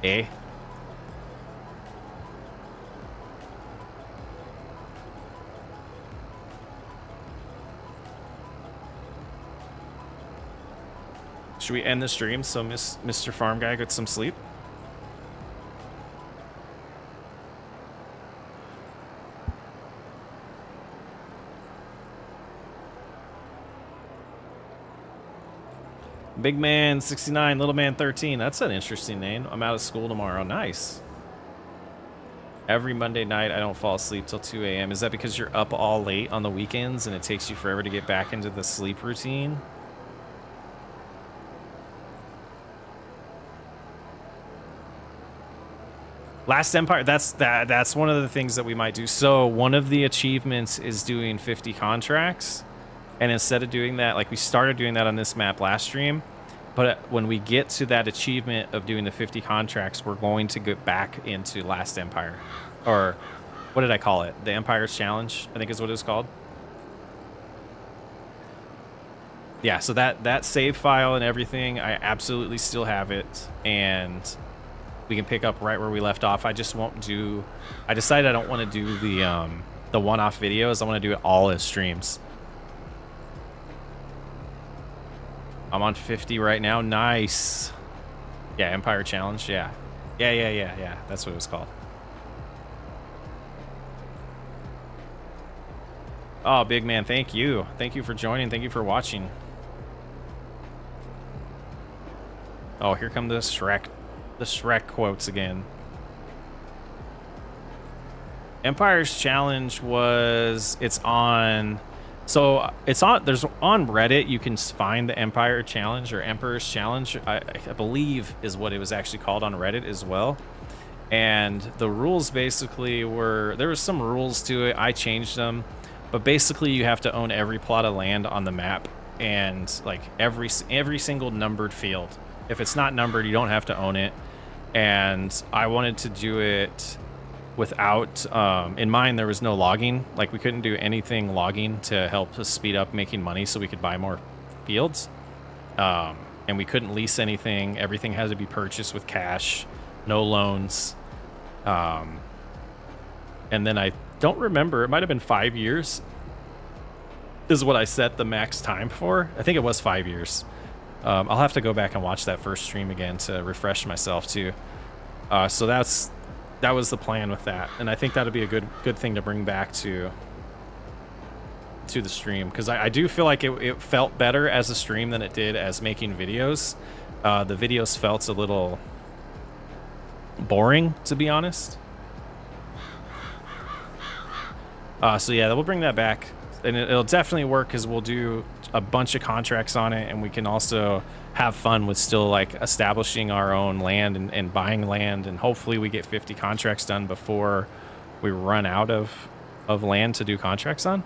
Eh? Should we end the stream so Mr. Farm Guy gets some sleep? Big Man 69, Little Man 13. That's an interesting name. I'm out of school tomorrow. Nice. Every Monday night, I don't fall asleep till 2 a.m. Is that because you're up all late on the weekends and it takes you forever to get back into the sleep routine? Last Empire, that's one of the things that we might do. So one of the achievements is doing 50 contracts. And instead of doing that, like we started doing that on this map last stream, but when we get to that achievement of doing the 50 contracts, we're going to get back into Last Empire. Or what did I call it? The Empire's Challenge, I think is what it's called. Yeah, so that save file and everything, I absolutely still have it. And we can pick up right where we left off. I just won't do... I decided I don't want to do the one-off videos. I want to do it all as streams. I'm on 50 right now. Nice. Yeah, Empire Challenge. Yeah. Yeah. That's what it was called. Oh, Big Man, thank you. Thank you for joining. Thank you for watching. Oh, here come the Shrek quotes again. Empire's Challenge was... It's on... So there's on Reddit, you can find the Empire Challenge or Emperor's Challenge, I believe is what it was actually called on Reddit as well. And the rules basically were, there was some rules to it, I changed them, but basically you have to own every plot of land on the map and like every single numbered field. If it's not numbered, you don't have to own it. And I wanted to do it without, in mine, there was no logging. Like we couldn't do anything logging to help us speed up making money so we could buy more fields. And we couldn't lease anything. Everything had to be purchased with cash, no loans. And then I don't remember, it might have been 5 years is what I set the max time for. I think it was 5 years. I'll have to go back and watch that first stream again to refresh myself too. So that was the plan with that, and I think that'd be a good thing to bring back to the stream, because I do feel like it felt better as a stream than it did as making videos. The videos felt a little boring, to be honest. So yeah, we'll bring that back, and it'll definitely work because we'll do a bunch of contracts on it, and we can also have fun with still like establishing our own land and buying land, and hopefully we get 50 contracts done before we run out of land to do contracts on.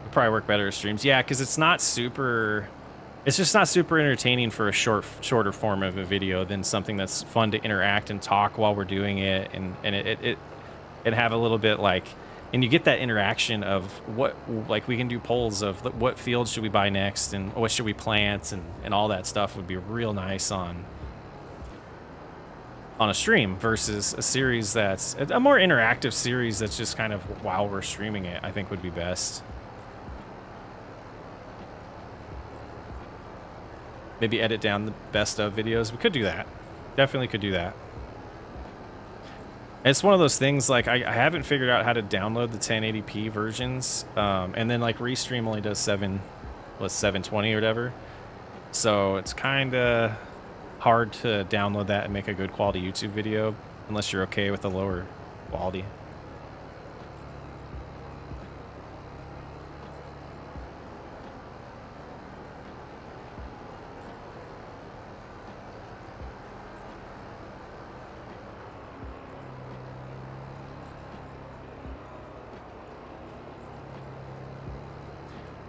It'll probably work better as streams. Yeah, because it's just not super entertaining for a shorter form of a video than something that's fun to interact and talk while we're doing it, and it have a little bit like, and you get that interaction of what, like we can do polls of what fields should we buy next and what should we plant, and all that stuff would be real nice on a stream versus a series that's a more interactive series that's just kind of while we're streaming it, I think would be best. Maybe edit down the best of videos. We could do that. Definitely could do that. It's one of those things, like, I haven't figured out how to download the 1080p versions, and then, like, Restream only does 720 or whatever, so it's kind of hard to download that and make a good quality YouTube video, unless you're okay with the lower quality.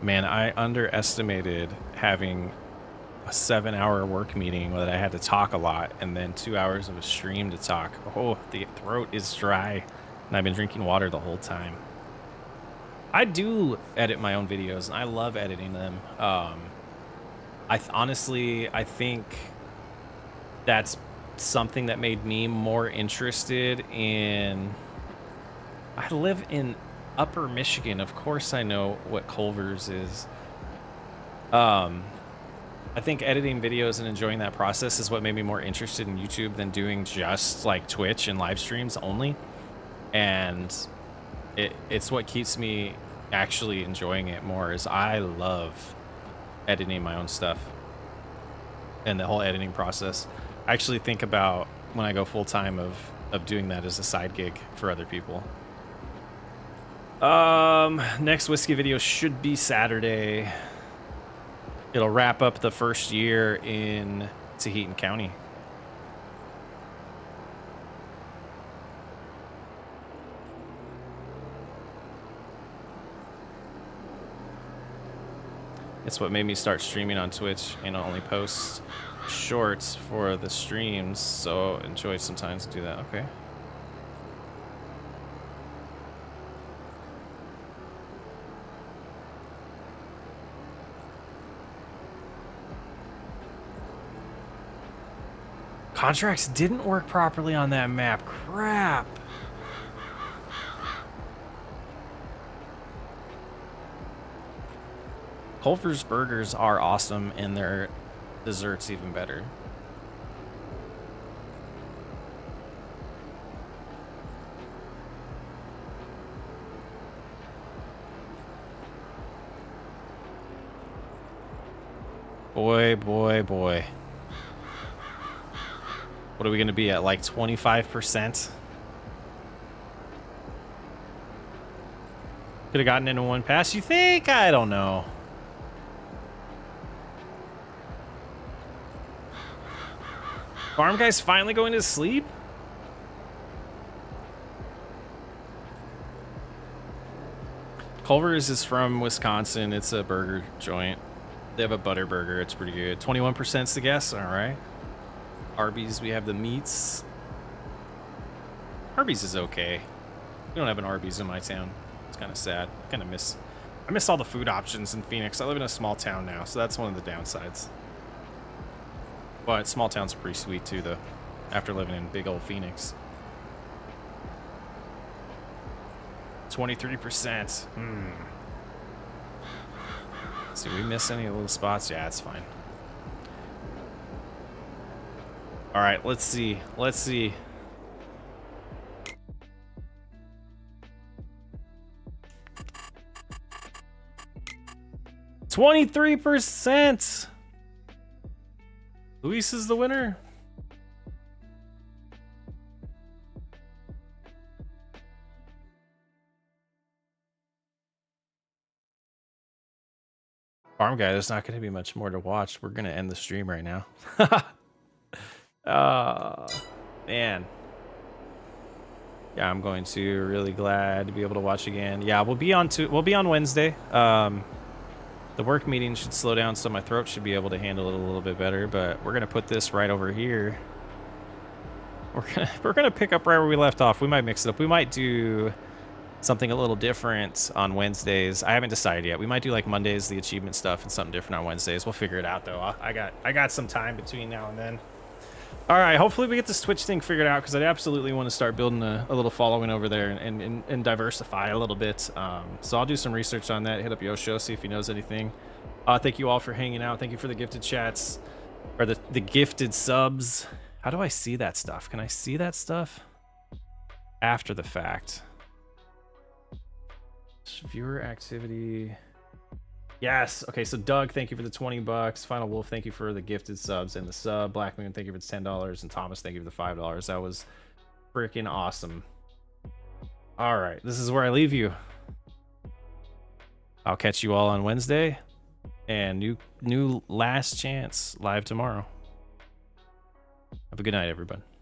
Man, I underestimated having a 7-hour work meeting that I had to talk a lot, and then 2 hours of a stream to talk. Oh, the throat is dry, and I've been drinking water the whole time. I do edit my own videos, and I love editing them. Honestly, I think that's something that made me more interested in... I live in Upper Michigan. Of course I know what Culver's is. I think editing videos and enjoying that process is what made me more interested in YouTube than doing just like Twitch and live streams only. And it's what keeps me actually enjoying it more. Is I love editing my own stuff and the whole editing process. I actually think about when I go full time of doing that as a side gig for other people. Next whiskey video should be Saturday. It'll wrap up the first year in Tahiti County. It's what made me start streaming on Twitch and only post shorts for the streams, so enjoy sometimes to do that. Okay. Contracts didn't work properly on that map. Crap. Culver's burgers are awesome, and their desserts even better. Boy, boy, boy. What are we going to be at, like 25%? Could have gotten into one pass, you think? I don't know. Farm guy's finally going to sleep? Culver's is from Wisconsin. It's a burger joint. They have a butter burger. It's pretty good. 21%'s the guess. All right. Arby's, we have the meats. Arby's is okay. We don't have an Arby's in my town. It's kind of sad. I miss all the food options in Phoenix. I live in a small town now, so that's one of the downsides. But small towns are pretty sweet too, though, after living in big old Phoenix. 23%. See, we miss any little spots? Yeah, it's fine. All right, let's see. Let's see. $23%. Luis is the winner. Farm guy, there's not going to be much more to watch. We're going to end the stream right now. Man. Yeah, I'm going to really glad to be able to watch again. Yeah, we'll be on Wednesday. The work meeting should slow down, so my throat should be able to handle it a little bit better. But we're gonna put this right over here. We're gonna pick up right where we left off. We might mix it up. We might do something a little different on Wednesdays. I haven't decided yet. We might do like Mondays, the achievement stuff, and something different on Wednesdays. We'll figure it out though. I got some time between now and then. All right, hopefully we get this Twitch thing figured out, because I absolutely want to start building a little following over there and diversify a little bit. So I'll do some research on that. Hit up Yosho, see if he knows anything. Thank you all for hanging out. Thank you for the gifted chats, or the gifted subs. How do I see that stuff? Can I see that stuff after the fact? Viewer activity. Yes. Okay, so Doug, thank you for the $20. Final Wolf, thank you for the gifted subs and the sub. Black Moon, thank you for the $10. And Thomas, thank you for the $5. That was freaking awesome. All right, this is where I leave you. I'll catch you all on Wednesday, and new Last Chance live tomorrow. Have a good night, everybody.